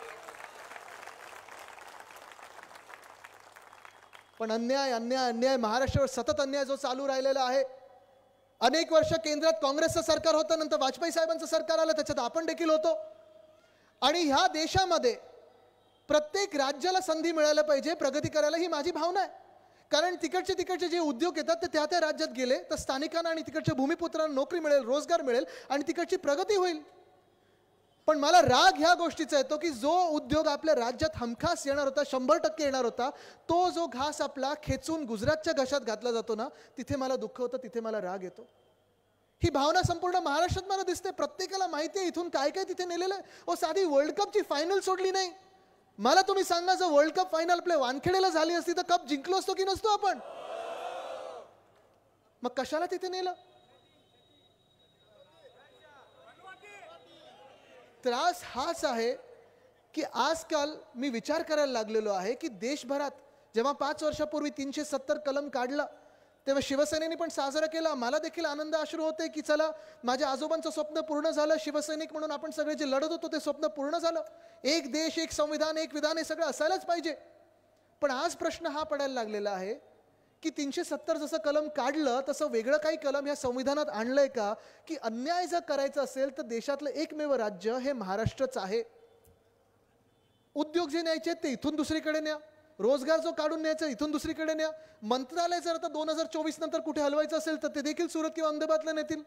Speaker 4: पण अन्याय अन्याय अन्याय महाराष्ट्रावर सतत अन्याय जो चालू राहिलेला आहे. अनेक वर्ष केंद्रात काँग्रेसचं सरकार होतं, नंतर वाजपेयी साहेबांचं सरकार आलं, त्याच्यात आपण देखील होतो. आणि ह्या देशामध्ये प्रत्येक राज्याला संधी मिळायला पाहिजे प्रगती करायला, ही माझी भावना आहे. कारण तिकडचे जे उद्योग येतात ते त्या राज्यात गेले तर स्थानिकांना आणि तिकडच्या भूमिपुत्रांना नोकरी मिळेल, रोजगार मिळेल आणि तिकडची प्रगती होईल. पण मला राग ह्या गोष्टीचा येतो की जो उद्योग आपल्या राज्यात हमखास येणार होता, 100% येणार होता, तो जो घास आपला खेचून गुजरातच्या घशात घातला जातो ना, तिथे मला दुःख होतं, तिथे मला राग येतो. ही भावना संपूर्ण महाराष्ट्रात मला दिसते. प्रत्येकाला माहिती आहे इथून काय काय तिथे नेलेलं आहे. ओ साधी वर्ल्ड कपची फायनल सोडली नाही. मला तुम्ही सांगा, जर वर्ल्ड कप फायनल आपल्या वानखेडेला झाली असती तर कप जिंकलो असतो की नसतो आपण? मग कशाला तिथे नेलं? त्रास हाच आहे की आजकाल मी विचार करायला लागलेलो आहे की देशभरात जेव्हा 5 वर्षापूर्वी 370 कलम काढला तेव्हा शिवसेनेने पण साजरा केला. मला देखील आनंद अश्रू होते की चला माझ्या आजोबांचं स्वप्न पूर्ण झालं, शिवसैनिक म्हणून आपण सगळे जे लढत होतो ते स्वप्न पूर्ण झालं. एक देश, एक संविधान, एक विधान, हे सगळं असायलाच पाहिजे. पण आज प्रश्न हा पडायला लागलेला आहे की 370 जसं कलम काढलं तसं वेगळं काही कलम या संविधानात आणलंय का? की अन्याय जर करायचा असेल तर देशातलं एकमेव राज्य हे महाराष्ट्रच आहे. उद्योग जे न्यायचे ते इथून दुसरीकडे न्या, रोजगार जो काढून न्यायचा इथून दुसरीकडे न्या, मंत्रालय जर आता 2024 नंतर कुठे हलवायचं असेल तर ते देखील सुरत किंवा अहमदाबादला नेतील.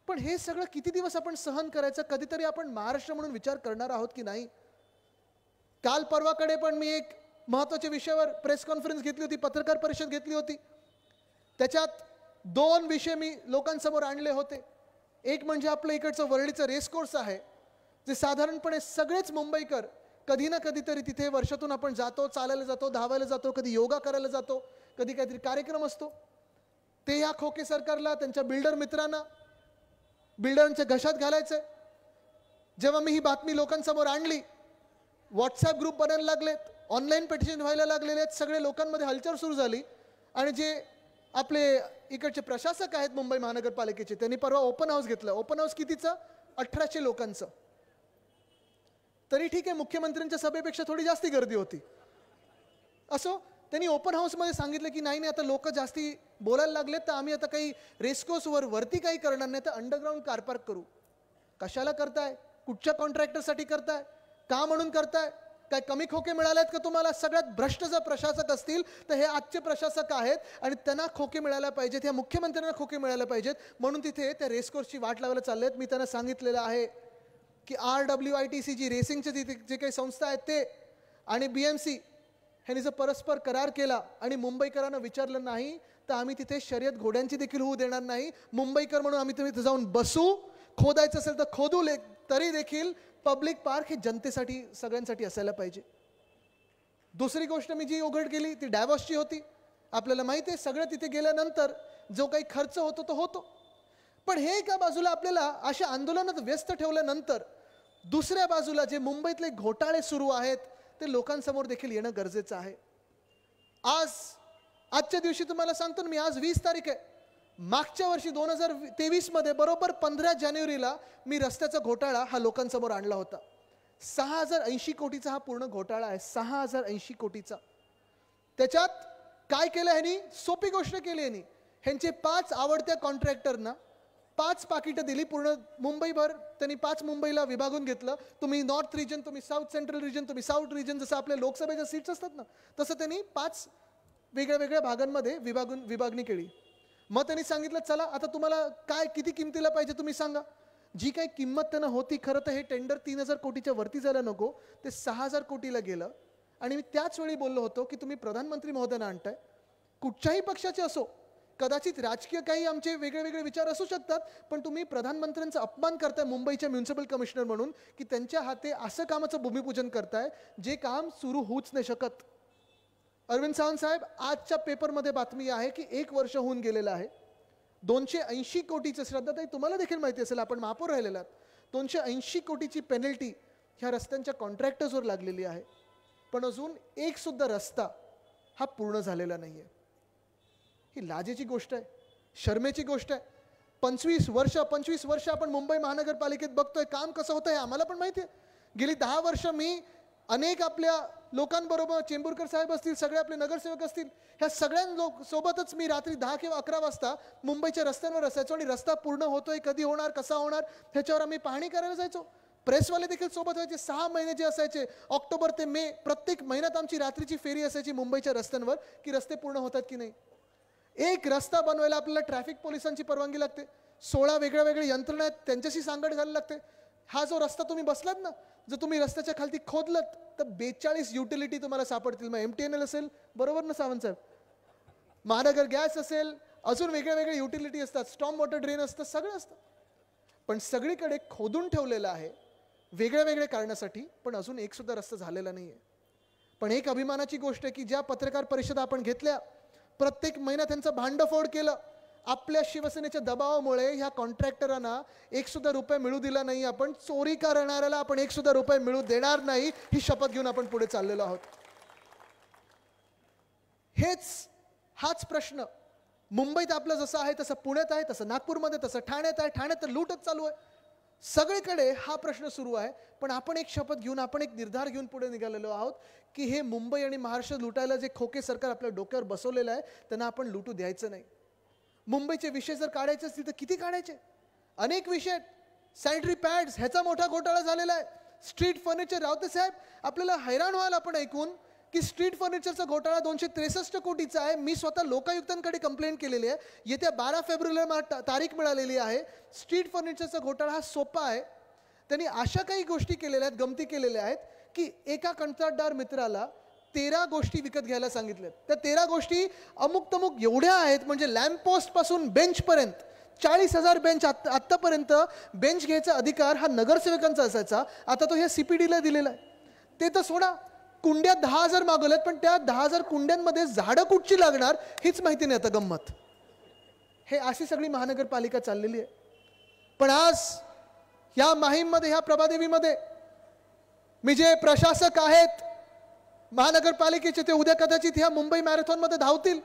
Speaker 4: पण हे सगळं किती दिवस आपण सहन करायचं? कधीतरी आपण महाराष्ट्र म्हणून विचार करणार आहोत की नाही? काल परवाकडे पण मी एक महत्त्वाच्या विषयावर प्रेस कॉन्फरन्स घेतली होती, पत्रकार परिषद घेतली होती. त्याच्यात 2 विषय मी लोकांसमोर आणले होते. एक म्हणजे आपलं इकडचं वरळीचं रेसकोर्स आहे, जे साधारणपणे सगळेच मुंबईकर कधी ना कधीतरी तिथे वर्षातून आपण जातो, चालायला जातो, धावायला जातो, कधी योगा करायला जातो, कधी काहीतरी कार्यक्रम असतो. ते ह्या खोके सरकारला, त्यांच्या बिल्डर मित्रांना, बिल्डरांच्या घशात घालायचंय. जेव्हा मी ही बातमी लोकांसमोर आणली, व्हॉट्सॲप ग्रुप बनायला लागलेत, ऑनलाईन पिटिशन व्हायला लागलेले आहेत, सगळे लोकांमध्ये हलचल सुरू झाली. आणि जे आपले इकडचे प्रशासक आहेत मुंबई महानगरपालिकेचे, त्यांनी परवा ओपन हाऊस घेतलं. ओपन हाऊस कितीचं? 1800 लोकांचं. तरी ठीक आहे, मुख्यमंत्र्यांच्या सभेपेक्षा थोडी जास्ती गर्दी होती. असो, त्यांनी ओपन हाऊसमध्ये सांगितलं की नाही आता लोक जास्ती बोलायला लागलेत, तर आम्ही आता काही रेसकोर्सवर वरती काही करणार नाही, तर अंडरग्राऊंड कार पार्क करू. कशाला करताय? कुठच्या कॉन्ट्रॅक्टरसाठी करताय? का म्हणून करताय? काय कमी खोके मिळालेत का तुम्हाला? सगळ्यात भ्रष्ट जर प्रशासक असतील तर हे आजचे प्रशासक आहेत, आणि त्यांना खोके मिळायला पाहिजेत, या मुख्यमंत्र्यांना खोके मिळायला पाहिजेत, म्हणून तिथे त्या रेसकोर्सची वाट लावायला चाललेत. मी त्यांना सांगितलेलं आहे की RWITC जी रेसिंगचे जे काही संस्था आहेत ते आणि BMC ह्यांनी जर परस्पर करार केला आणि मुंबईकरांना विचारलं नाही, तर आम्ही तिथे शर्यत घोड्यांची देखील होऊ देणार नाही. मुंबईकर म्हणून आम्ही तिथे जाऊन बसू, खोदायचं असेल तर खोदू, तरी देखील पब्लिक पार्क हे जनतेसाठी सगळ्यांसाठी असायला पाहिजे. दुसरी गोष्ट मी जी उघड केली ती डॅव्हॉसची होती. आपल्याला माहिती आहे, सगळं तिथे गेल्यानंतर जो काही खर्च होतो तो होतो, पण हे एका बाजूला आपल्याला अशा आंदोलनात व्यस्त ठेवल्यानंतर दुसऱ्या बाजूला जे मुंबईतले घोटाळे सुरू आहेत ते लोकांसमोर देखील येणं गरजेचं आहे. आजच्या दिवशी तुम्हाला सांगतो मी, आज 20 तारीख आहे. मागच्या वर्षी 2023 मध्ये बरोबर 15 जानेवारीला मी रस्त्याचा घोटाळा हा लोकांसमोर आणला होता. 6080 कोटीचा हा पूर्ण घोटाळा आहे. 6080 कोटीचा. त्याच्यात काय केलं ह्यांनी? सोपी गोष्ट केली ह्यांनी. ह्यांचे 5 आवडत्या कॉन्ट्रॅक्टरना 5 पाकिटं दिली पूर्ण मुंबईभर. त्यांनी 5 मुंबईला विभागून घेतलं. तुम्ही नॉर्थ रिजन, तुम्ही साऊथ सेंट्रल रिजन, तुम्ही साऊथ रिजन, जसं आपल्या लोकसभेच्या सीट्स असतात ना, तसं त्यांनी 5 वेगळ्या वेगळ्या भागांमध्ये विभागणी केली. मग त्यांनी सांगितलं चला आता तुम्हाला काय किती किमतीला पाहिजे तुम्ही सांगा. जी काही किंमत त्यांना होती, खरं तर हे टेंडर 3000 कोटीच्या वरती जायला नको, ते 6000 कोटीला गेलं. आणि मी त्याच वेळी बोललो होतो की तुम्ही प्रधानमंत्री महोदयांना आणताय, कुठच्याही पक्षाचे असो, कदाचित राजकीय काही आमचे वेगळे वेगळे विचार असू शकतात, पण तुम्ही प्रधानमंत्र्यांचा अपमान करताय मुंबईच्या म्युन्सिपल कमिशनर म्हणून, की त्यांच्या हाते असं कामाचं भूमिपूजन करताय जे काम सुरू होऊच नाही शकत. अरविंद सावंत साहेब, आजच्या पेपरमध्ये बातमी आहे की 1 वर्ष होऊन गेलेलं आहे. 280 कोटीचं, श्रद्धाताई तुम्हाला देखील माहिती असेल, आपण महापौर राहिलेला आहात, 280 कोटीची पेनल्टी ह्या रस्त्यांच्या कॉन्ट्रॅक्टर्सवर लागलेली आहे. पण अजून एक सुद्धा रस्ता हा पूर्ण झालेला नाही आहे. ही लाजेची गोष्ट आहे, शर्मेची गोष्ट आहे. 25 वर्ष आपण मुंबई महानगरपालिकेत बघतोय काम कसं होतं हे आम्हाला पण माहिती आहे. गेली 10 वर्ष मी अनेक आपल्या लोकांबरोबर, चेंबूरकर साहेब असतील, सगळे आपले नगरसेवक असतील, ह्या सगळ्यांसोबतच मी रात्री 10 किंवा 11 वाजता मुंबईच्या रस्त्यांवर असायचो आणि रस्ता पूर्ण होतोय, कधी होणार, कसा होणार, ह्याच्यावर आम्ही पाहणी करायला जायचो. प्रेसवाले देखील सोबत व्हायचे. 6 महिने जे असायचे, ऑक्टोबर ते मे, प्रत्येक महिन्यात आमची रात्रीची फेरी असायची मुंबईच्या रस्त्यांवर की रस्ते पूर्ण होतात की नाही. एक रस्ता बनवायला आपल्याला ट्रॅफिक पोलिसांची परवानगी लागते, 16 वेगळ्या वेगळ्या यंत्रणा आहेत त्यांच्याशी सांगड घालायला लागते. हा जो रस्ता तुम्ही बसलात ना, जर तुम्ही रस्त्याच्या खालती खोदलत तर 42 युटिलिटी तुम्हाला सापडतील. मग MTNL असेल, बरोबर ना सावंत साहेब, महानगर गॅस असेल, अजून वेगळ्या वेगळ्या युटिलिटी असतात, स्टॉर्म वॉटर ड्रेन असतं, सगळं असतं. पण सगळीकडे खोदून ठेवलेलं आहे वेगळ्या वेगळ्या कारणासाठी, पण अजून एक सुद्धा रस्ता झालेला नाही आहे. पण एक अभिमानाची गोष्ट आहे की ज्या पत्रकार परिषदा आपण घेतल्या, प्रत्येक महिन्यात त्यांचं भांडफोड केलं. आपल्या शिवसेनेच्या दबावामुळे ह्या कॉन्ट्रॅक्टरांना एक सुद्धा रुपये मिळू दिला नाही. आपण चोरी करणाऱ्याला आपण एक सुद्धा रुपये मिळू देणार नाही ही शपथ घेऊन आपण पुढे चाललेलो आहोत. हाच प्रश्न मुंबईत आपलं जसं आहे तसं पुण्यात आहे, तसं नागपूरमध्ये, तसं ठाण्यात आहे. ठाण्यात तर लूटच चालू आहे. सगळीकडे हा प्रश्न सुरू आहे. पण आपण एक शपथ घेऊन, आपण एक निर्धार घेऊन पुढे निघालेलो आहोत की हे मुंबई आणि महाराष्ट्र लुटायला जे खोके सरकार आपल्या डोक्यावर बसवलेलं आहे त्यांना आपण लुटू द्यायचं नाही. मुंबईचे विषय जर काढायचे असतील तर किती काढायचे, अनेक विषय. सॅनिटरी पॅड्स ह्याचा मोठा घोटाळा झालेला आहे. स्ट्रीट फर्निचर, रावते साहेब आपल्याला हैराण व्हाल आपण ऐकून की स्ट्रीट फर्निचरचा घोटाळा 263 कोटीचा आहे. मी स्वतः लोकायुक्तांकडे कंप्लेंट केलेली आहे. येत्या 12 फेब्रुवारीला तारीख मिळालेली आहे. स्ट्रीट फर्निचरचा घोटाळा हा सोपा आहे. त्यांनी अशा काही गोष्टी केलेल्या आहेत, गमती केलेल्या आहेत की एका कंत्राटदार मित्राला 13 गोष्टी विकत घ्यायला सांगितल्यात. त्या 13 गोष्टी अमुक तमुक एवढ्या आहेत, म्हणजे लॅम्प पोस्ट पासून बेंचपर्यंत 40,000 बेंच. आत्तापर्यंत बेंच घ्यायचा अधिकार हा नगरसेवकांचा असायचा, आता तो ह्या CPDला दिलेला आहे. ते तर सोडा, कुंड्या 10,000 मागवल्यात, पण त्या 10,000 कुंड्यांमध्ये झाडं कुठची लागणार हीच माहिती नाही. आता गंमत हे अशी सगळी महानगरपालिका चाललेली आहे. पण आज ह्या माहीममध्ये, ह्या प्रभादेवीमध्ये मी जे प्रशासक आहेत महानगरपालिकेचे, ते उद्या कदाचित ह्या मुंबई मॅरेथॉनमध्ये धावतील.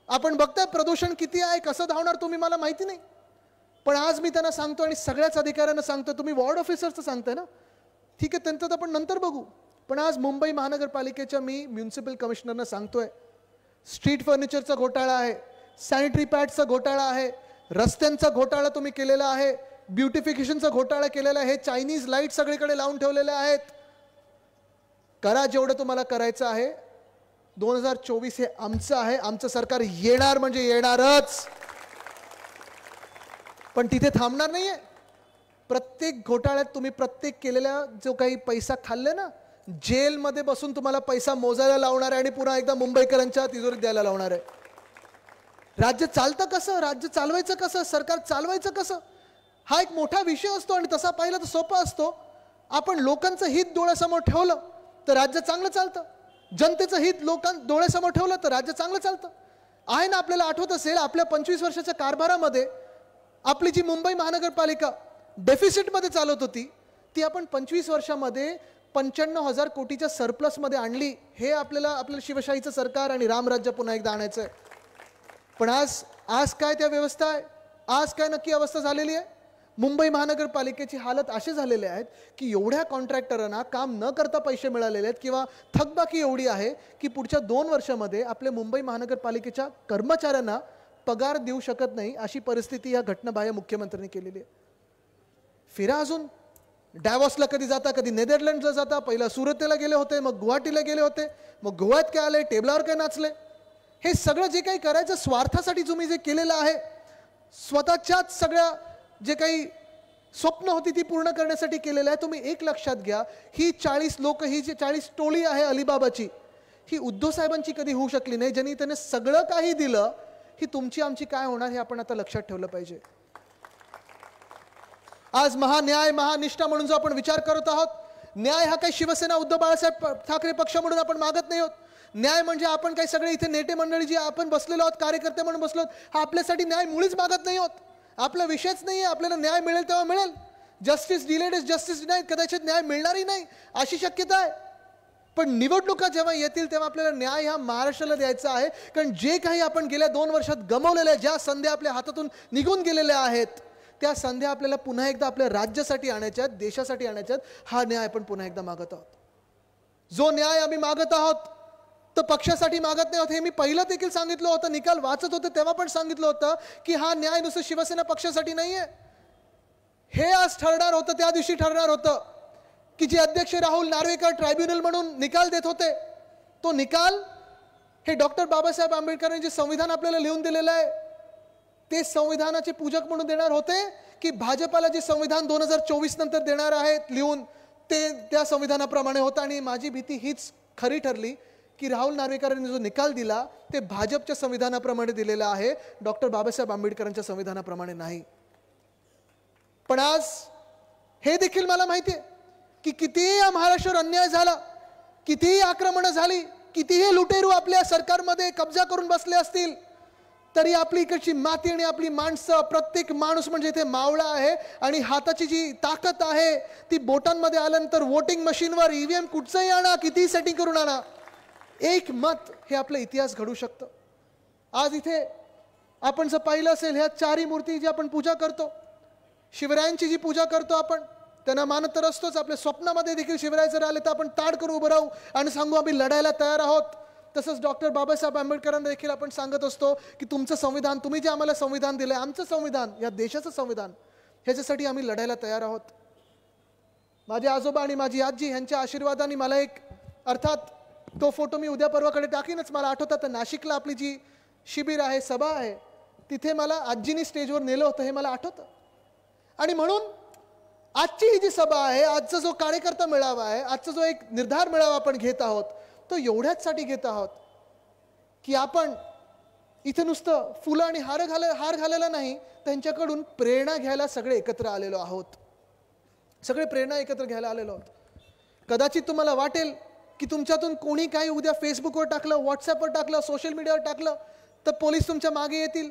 Speaker 4: आपण बघताय प्रदूषण किती आहे, कसं धावणार तुम्ही मला माहिती नाही, पण आज मी त्यांना सांगतो आणि सगळ्याच अधिकाऱ्यांना सांगतो, तुम्ही वॉर्ड ऑफिसरचं सांगताय ना, ठीक आहे, त्यांचं तर आपण नंतर बघू, पण आज मुंबई महानगरपालिकेच्या मी म्युन्सिपल कमिशनरना सांगतोय, स्ट्रीट फर्निचरचा घोटाळा आहे, सॅनिटरी पॅडचा घोटाळा आहे, रस्त्यांचा घोटाळा तुम्ही केलेला आहे, ब्युटिफिकेशनचा घोटाळा केलेला आहे, हे चायनीज लाईट सगळीकडे लावून ठेवलेले आहेत. करा जेवढं तुम्हाला करायचं आहे. 2024 हे आमचं आहे, आमचं सरकार येणार म्हणजे येणारच, पण तिथे थांबणार नाहीये. प्रत्येक घोटाळ्यात तुम्ही प्रत्येक केलेला जो काही पैसा खाल्ले ना, जेलमध्ये बसून तुम्हाला पैसा मोजायला लावणार आहे आणि पुन्हा एकदा मुंबईकरांच्या तिजोरीत द्यायला लावणार आहे. राज्य चालतं कसं, राज्य चालवायचं कसं, सरकार चालवायचं कसं, हा एक मोठा विषय असतो आणि तसा पाहिला तर सोपा असतो. आपण लोकांचं हित डोळ्यासमोर ठेवलं तर राज्य चांगलं चालतं, जनतेचं हित डोळ्यासमोर ठेवलं तर राज्य चांगलं चालतं. आहे ना, आपल्याला आठवत असेल आपल्या 25 वर्षाच्या कारभारामध्ये आपली जी मुंबई महानगरपालिका डेफिसिटमध्ये चालत होती, ती आपण 25 वर्षामध्ये 95,000 कोटीच्या सरप्लसमध्ये आणली. हे आपल्याला शिवशाहीचं सरकार आणि रामराज्य पुन्हा एकदा आणायचं आहे. पण आज काय त्या व्यवस्था आहे, आज काय नक्की अवस्था झालेली आहे. मुंबई महानगरपालिकेची हालत अशी झालेली आहे की एवढ्या कॉन्ट्रॅक्टरांना काम न करता पैसे मिळालेले आहेत किंवा थकबाकी एवढी आहे की पुढच्या 2 वर्षामध्ये आपल्या मुंबई महानगरपालिकेच्या कर्मचाऱ्यांना पगार देऊ शकत नाही, अशी परिस्थिती या घटनाबाह्य मुख्यमंत्र्यांनी केलेली आहे. फिरा अजून डॅवॉसला कधी जाता, कधी नेदरलँडला जाता, पहिला सुरतेला गेले होते, मग गुवाहाटीला गेले होते, मग गोव्यात काय आले, टेबलावर काय नाचले. हे सगळं जे काही करायचं स्वार्थासाठी तुम्ही जे केलेलं आहे, स्वतःच्याच सगळ्या जे काही स्वप्न होती ती पूर्ण करण्यासाठी केलेलं आहे. तुम्ही एक लक्षात घ्या, ही 40 लोक, ही जी 40 टोळी आहे अलिबाबाची, ही उद्धव साहेबांची कधी होऊ शकली नाही. ज्यांनी त्याने सगळं काही दिलं, ही तुमची आमची काय होणार हे आपण आता लक्षात ठेवलं पाहिजे. आज महान्याय महानिष्ठा म्हणून जो आपण विचार करत आहोत, न्याय हा काही शिवसेना उद्धव बाळासाहेब ठाकरे पक्ष म्हणून आपण मागत नाही आहोत. न्याय म्हणजे आपण काही सगळे इथे नेते मंडळी जी आपण बसलेलो आहोत, कार्यकर्ते म्हणून बसलो आहोत, हा आपल्यासाठी न्याय मुळीच मागत नाही आहोत. आपला विषयच नाही आहे. आपल्याला न्याय मिळेल तेव्हा मिळेल. Justice delayed is justice denied. कदाचित न्याय मिळणारही नाही अशी शक्यता आहे. पण निवडणुका जेव्हा येतील तेव्हा आपल्याला न्याय हा महाराष्ट्राला द्यायचा आहे. कारण जे काही आपण गेल्या 2 वर्षात गमावलेल्या, ज्या संध्या आपल्या हातातून निघून गेलेल्या आहेत, त्या संध्या आपल्याला पुन्हा एकदा आपल्या राज्यासाठी आणायच्या, देशासाठी आणायच्या. हा न्याय आपण पुन्हा एकदा मागत आहोत. जो न्याय आम्ही मागत आहोत तर पक्षासाठी मागत नाही आहोत. हे मी पहिलं देखील सांगितलं होतं, निकाल वाचत होते तेव्हा पण सांगितलं होतं की हा न्याय नुसतं शिवसेना पक्षासाठी नाहीये. हे आज ठरणार होतं, त्या दिवशी ठरणार होतं की जे अध्यक्ष राहुल नार्वेकर ट्रायब्युनल म्हणून निकाल देत होते, तो निकाल हे डॉक्टर बाबासाहेब आंबेडकरांनी जे संविधान आपल्याला लिहून दिलेलं आहे, ते संविधानाचे पूजक म्हणून देणार होते की भाजपाला जे संविधान 2024 नंतर देणार आहेत लिहून, ते त्या संविधानाप्रमाणे होतं. आणि माझी भीती हीच खरी ठरली की राहुल नार्वेकरांनी जो निकाल दिला ते भाजपच्या संविधानाप्रमाणे दिलेला आहे, डॉक्टर बाबासाहेब आंबेडकरांच्या संविधानाप्रमाणे नाही. पण आज हे देखील मला माहिती आहे की कितीही या महाराष्ट्रावर अन्याय झाला, कितीही आक्रमणं झाली, कितीही लुटेरू आपल्या सरकारमध्ये कब्जा करून बसले असतील, तरी आपली इकडची माती आणि आपली माणसं, प्रत्येक माणूस म्हणजे इथे मावळा आहे आणि हाताची जी ताकद आहे ती बोटांमध्ये आल्यानंतर वोटिंग मशीनवर ईव्हीएम कुठचंही आणा, कितीही सेटिंग करून आणा, एक मत हे आपला इतिहास घडू शकतं. आज इथे आपण जर पाहिलं असेल, ह्या 4 मूर्ती जी आपण पूजा करतो, शिवरायांची जी पूजा करतो आपण, त्यांना मानत तर असतोच. आपल्या स्वप्नामध्ये देखील शिवराय जर आले तर आपण ताड करून उभं राहू आणि सांगू आम्ही लढायला तयार आहोत. तसंच डॉक्टर बाबासाहेब आंबेडकरांना देखील आपण सांगत असतो की तुमचं संविधान, तुम्ही जे आम्हाला संविधान दिलंय, आमचं संविधान, या देशाचं संविधान, ह्याच्यासाठी आम्ही लढायला तयार आहोत. माझे आजोबा आणि माझी आजी यांच्या आशीर्वादाने मला एक, अर्थात तो फोटो मी उद्या परवाकडे टाकीनच, मला आठवतं नाशिकला आपली जी शिबिर आहे, सभा आहे, तिथे मला आजीनी स्टेजवर नेलं होतं हे मला आठवतं. आणि म्हणून आजची ही जी सभा आहे, आजचा जो कार्यकर्ता मेळावा आहे, आजचा जो एक निर्धार मेळावा आपण घेत आहोत, तो एवढ्याचसाठी घेत आहोत की आपण इथे नुसतं फुलं आणि हार घालायला नाही, त्यांच्याकडून प्रेरणा घ्यायला सगळे एकत्र आलेलो आहोत. सगळे प्रेरणा एकत्र घ्यायला आलेलो आहोत. कदाचित तुम्हाला वाटेल की तुमच्यातून कोणी काही उद्या फेसबुकवर टाकलं, व्हॉट्सअपवर टाकलं, सोशल मीडियावर टाकलं तर पोलीस तुमच्या मागे येतील.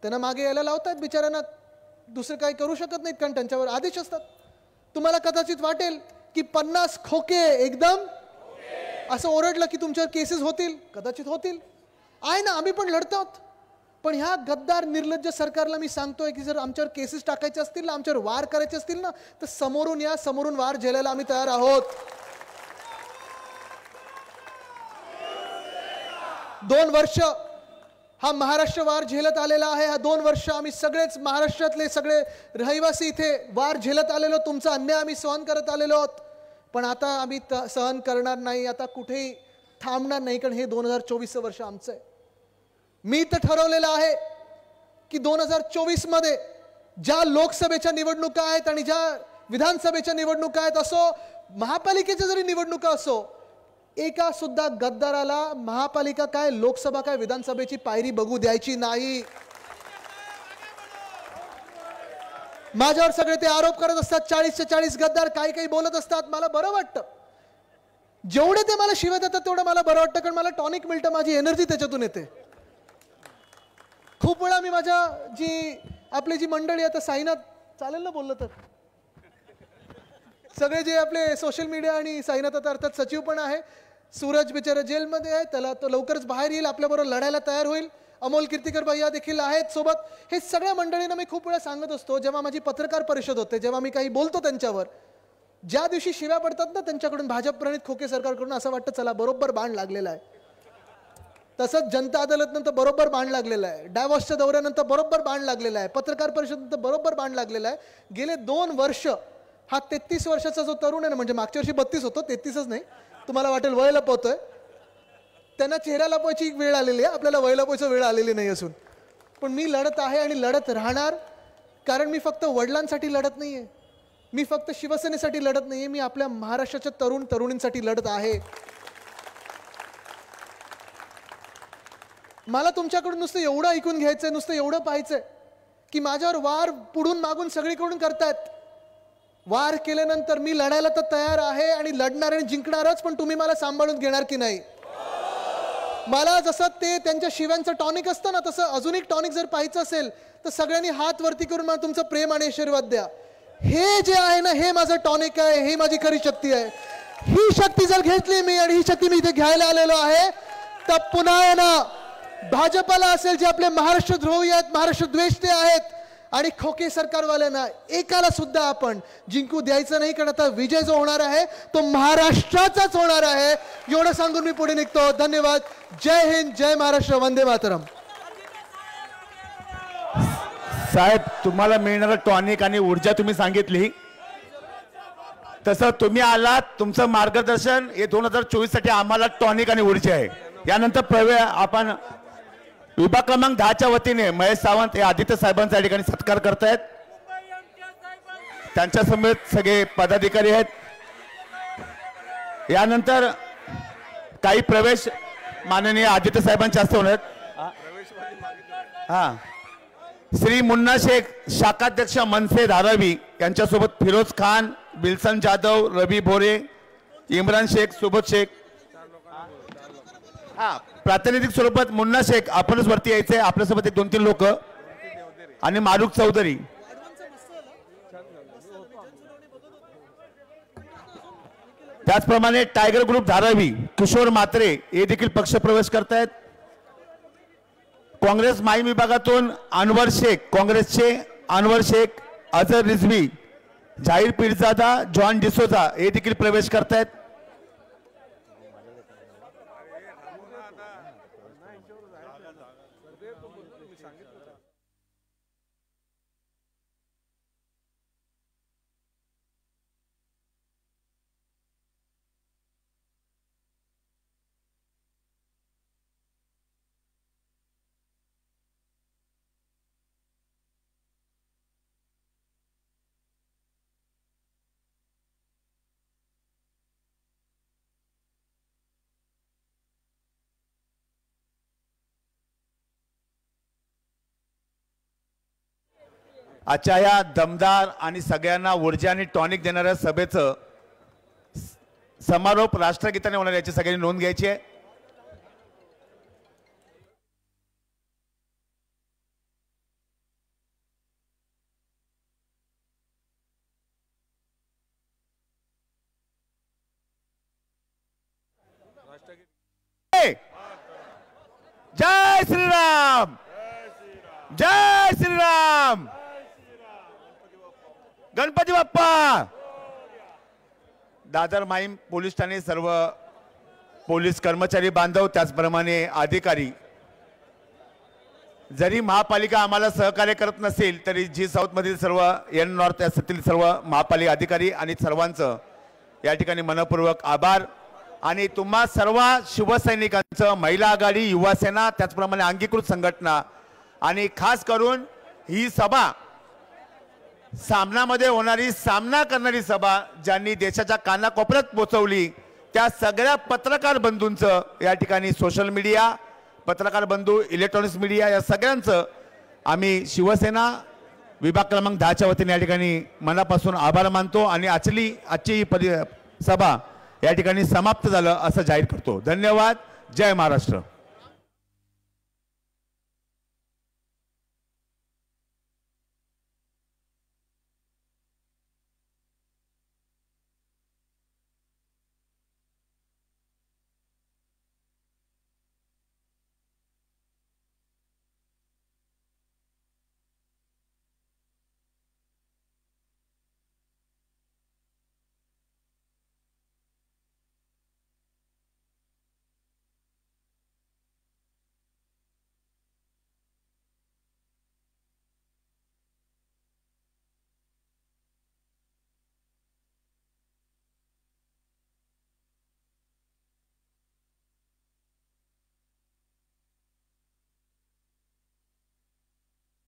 Speaker 4: त्यांना मागे यायला लावतात बिचाऱ्यांना, दुसरं काही करू शकत नाहीत कारण त्यांच्यावर आदेश असतात. तुम्हाला कदाचित वाटेल की 50 खोके एकदम असं ओरडलं की तुमच्यावर केसेस होतील, कदाचित होतील, आहे ना, आम्ही पण लढतो. पण ह्या गद्दार निर्लज्ज सरकारला मी सांगतोय की जर आमच्यावर केसेस टाकायचे असतील ना, आमच्यावर वार करायचे असतील ना, तर समोरून या, समोरून वार झेलायला आम्ही तयार आहोत. 2 वर्ष हा महाराष्ट्र वार झेलत आलेला आहे. हा 2 वर्ष आम्ही सगळेच महाराष्ट्रातले सगळे रहिवासी इथे वार झेलत आलेलो. तुमचा अन्याय आम्ही सहन करत आलेलो आहोत. पण आता आम्ही सहन करणार नाही, आता कुठेही थांबणार नाही, कारण हे 2024 वर्ष आमचं आहे. मी तर ठरवलेलं आहे की 2024 मध्ये ज्या लोकसभेच्या निवडणुका आहेत आणि ज्या विधानसभेच्या निवडणुका आहेत, असो महापालिकेच्या जरी निवडणुका असो, एका सुद्धा गद्दाराला महापालिका काय, लोकसभा काय, विधानसभेची पायरी बघू द्यायची नाही. माझ्यावर सगळे ते आरोप करत असतात, 40चे 40 गद्दार काही काही बोलत असतात. मला बरं वाटतं, जेवढे ते मला शिव्या देतात तेवढं मला बरं वाटतं, कारण मला टॉनिक मिळतं, माझी एनर्जी त्याच्यातून येते. खूप वेळा मी माझ्या आपली जी मंडळी आता साईनाथ, चालेल ना बोललं तर, सगळे जे आपले सोशल मीडिया आणि साईनाथ आता अर्थात सचिव पण आहे, सूरज बिचारा जेलमध्ये आहे, त्याला तो लवकरच बाहेर येईल, आपल्याबरोबर लढायला तयार होईल. अमोल कीर्तिकर भैया देखील आहेत सोबत. हे सगळ्या मंडळींना मी खूप वेळा सांगत असतो, जेव्हा माझी पत्रकार परिषद होते, जेव्हा मी काही बोलतो त्यांच्यावर, ज्या दिवशी शिव्या पडतात ना त्यांच्याकडून, भाजप प्रणित खोके सरकारकडून, असं वाटतं चला बरोबर बाण लागलेला आहे. तसंच जनता अदालत नंतर बरोबर बाण लागलेला आहे, डायव्हर्सच्या दौऱ्यानंतर बरोबर बाण लागलेला आहे, पत्रकार परिषदेनंतर बरोबर बाण लागलेला आहे. गेले 2 वर्ष हा 33 वर्षाचा जो तरुण आहे ना, म्हणजे मागच्या वर्षी 32 होतो, 33च नाही, तुम्हाला वाटेल वय लपवतोय, त्यांना चेहरा लपवायची वेळ आलेली आहे, आपल्याला वय लपवायची वेळ आलेली नाही असून. पण मी लढत आहे आणि लढत राहणार, कारण मी फक्त वडिलांसाठी लढत नाहीये, मी फक्त शिवसेनेसाठी लढत नाहीये, मी आपल्या महाराष्ट्राच्या तरुण तरुणींसाठी लढत आहे. मला तुमच्याकडून नुसतं एवढं ऐकून घ्यायचंय, नुसतं एवढं पाहायचंय की माझ्यावर वार पुढून मागून सगळीकडून करतायत. वार केल्यानंतर मी लढायला तर तयार आहे आणि लढणार आणि जिंकणारच, पण तुम्ही मला सांभाळून घेणार की नाही. मला जसं ते त्यांच्या शिव्यांचं टॉनिक असतं ना, तसं अजून एक टॉनिक जर पाहायचं असेल तर सगळ्यांनी हात वरती करून मला तुमचं प्रेम आणि आशीर्वाद द्या. हे जे आहे ना, हे माझं टॉनिक आहे, हे माझी खरी शक्ती आहे. ही शक्ती जर घेतली मी, आणि ही शक्ती मी इथे घ्यायला आलेलो आहे, तर पुन्हा ना भाजपाला असेल, जे आपले महाराष्ट्र द्रोही आहेत, महाराष्ट्र द्वेषते आहेत, आणि खोके सरकारवाल्यांना एकाला सुद्धा आपण जिंकू द्यायचं नाही, कारण आता विजय जो होणार आहे तो महाराष्ट्राचाच होणार आहे. एवढं सांगून मी पुढे निघतो. धन्यवाद. जय हिंद, जय महाराष्ट्र, वंदे मातरम.
Speaker 1: साहेब, तुम्हाला मिळणारं टॉनिक आणि ऊर्जा तुम्ही सांगितली, तसं तुम्ही आलात, तुमचं मार्गदर्शन हे 2024 साठी आम्हाला टॉनिक आणि ऊर्जा आहे. यानंतर आपण विभाग क्रमांक 10च्या वतीने महेश सावंत हे आदित्य साहेबांचा या ठिकाणी सत्कार करतायत. त्यांच्या समेत सगळे पदाधिकारी आहेत. यानंतर काही प्रवेश माननीय आदित्य साहेबांच्या हस्ते होणार. हा, श्री मुन्ना शेख शाखाध्यक्ष मनसे धारावी यांच्यासोबत फिरोज खान, बिल्सन जाधव, रवी भोरे, इम्रान शेख, सुबोध शेख. हा, प्रातिनिधिक स्वरूपात मुन्ना शेख आपणच वरती यायचंय, आपल्यासोबत 1-2-3 लोक, आणि मारुख चौधरी. त्याचप्रमाणे टायगर ग्रुप धारावी किशोर म्हात्रे हे देखील पक्ष प्रवेश करतायत. काँग्रेस माई विभागातून अनवर शेख, काँग्रेसचे अनवर शेख, अजहर रिझवी, झाहीर पीरजादा, जॉन डिसोजा हे देखील प्रवेश करतायत. आजच्या या दमदार आणि सगळ्यांना ऊर्जा आणि टॉनिक देणाऱ्या सभेचं समारोप राष्ट्रगीताने होणार, याची सगळ्यांनी नोंद घ्यायची आहे. जय श्रीराम, जय श्रीराम, गणपती बाप्पा. दादर माहीम पोलीस ठाणे सर्व पोलीस कर्मचारी बांधव त्याचप्रमाणे अधिकारी, जरी महापालिका आम्हाला सहकार्य करत नसेल तरी जी साऊथमधील सर्व एन नॉर्थ असतील सर्व महापालिका अधिकारी आणि सर्वांचं या ठिकाणी मनपूर्वक आभार. आणि तुम्हा सर्व शिवसैनिकांचं, महिला आघाडी, युवा सेना, त्याचप्रमाणे अंगीकृत संघटना आणि खास करून ही सभा सामनामध्ये होणारी, सामना करणारी सभा ज्यांनी देशाच्या कानाकोपऱ्यात पोहोचवली त्या सगळ्या पत्रकार बंधूंचं या ठिकाणी, सोशल मीडिया, पत्रकार बंधू, इलेक्ट्रॉनिक्स मीडिया, या सगळ्यांचं आम्ही शिवसेना विभाग क्रमांक 10च्या वतीने या ठिकाणी मनापासून आभार मानतो आणि आजची ही सभा या ठिकाणी समाप्त झालं असं जाहीर करतो. धन्यवाद. जय महाराष्ट्र.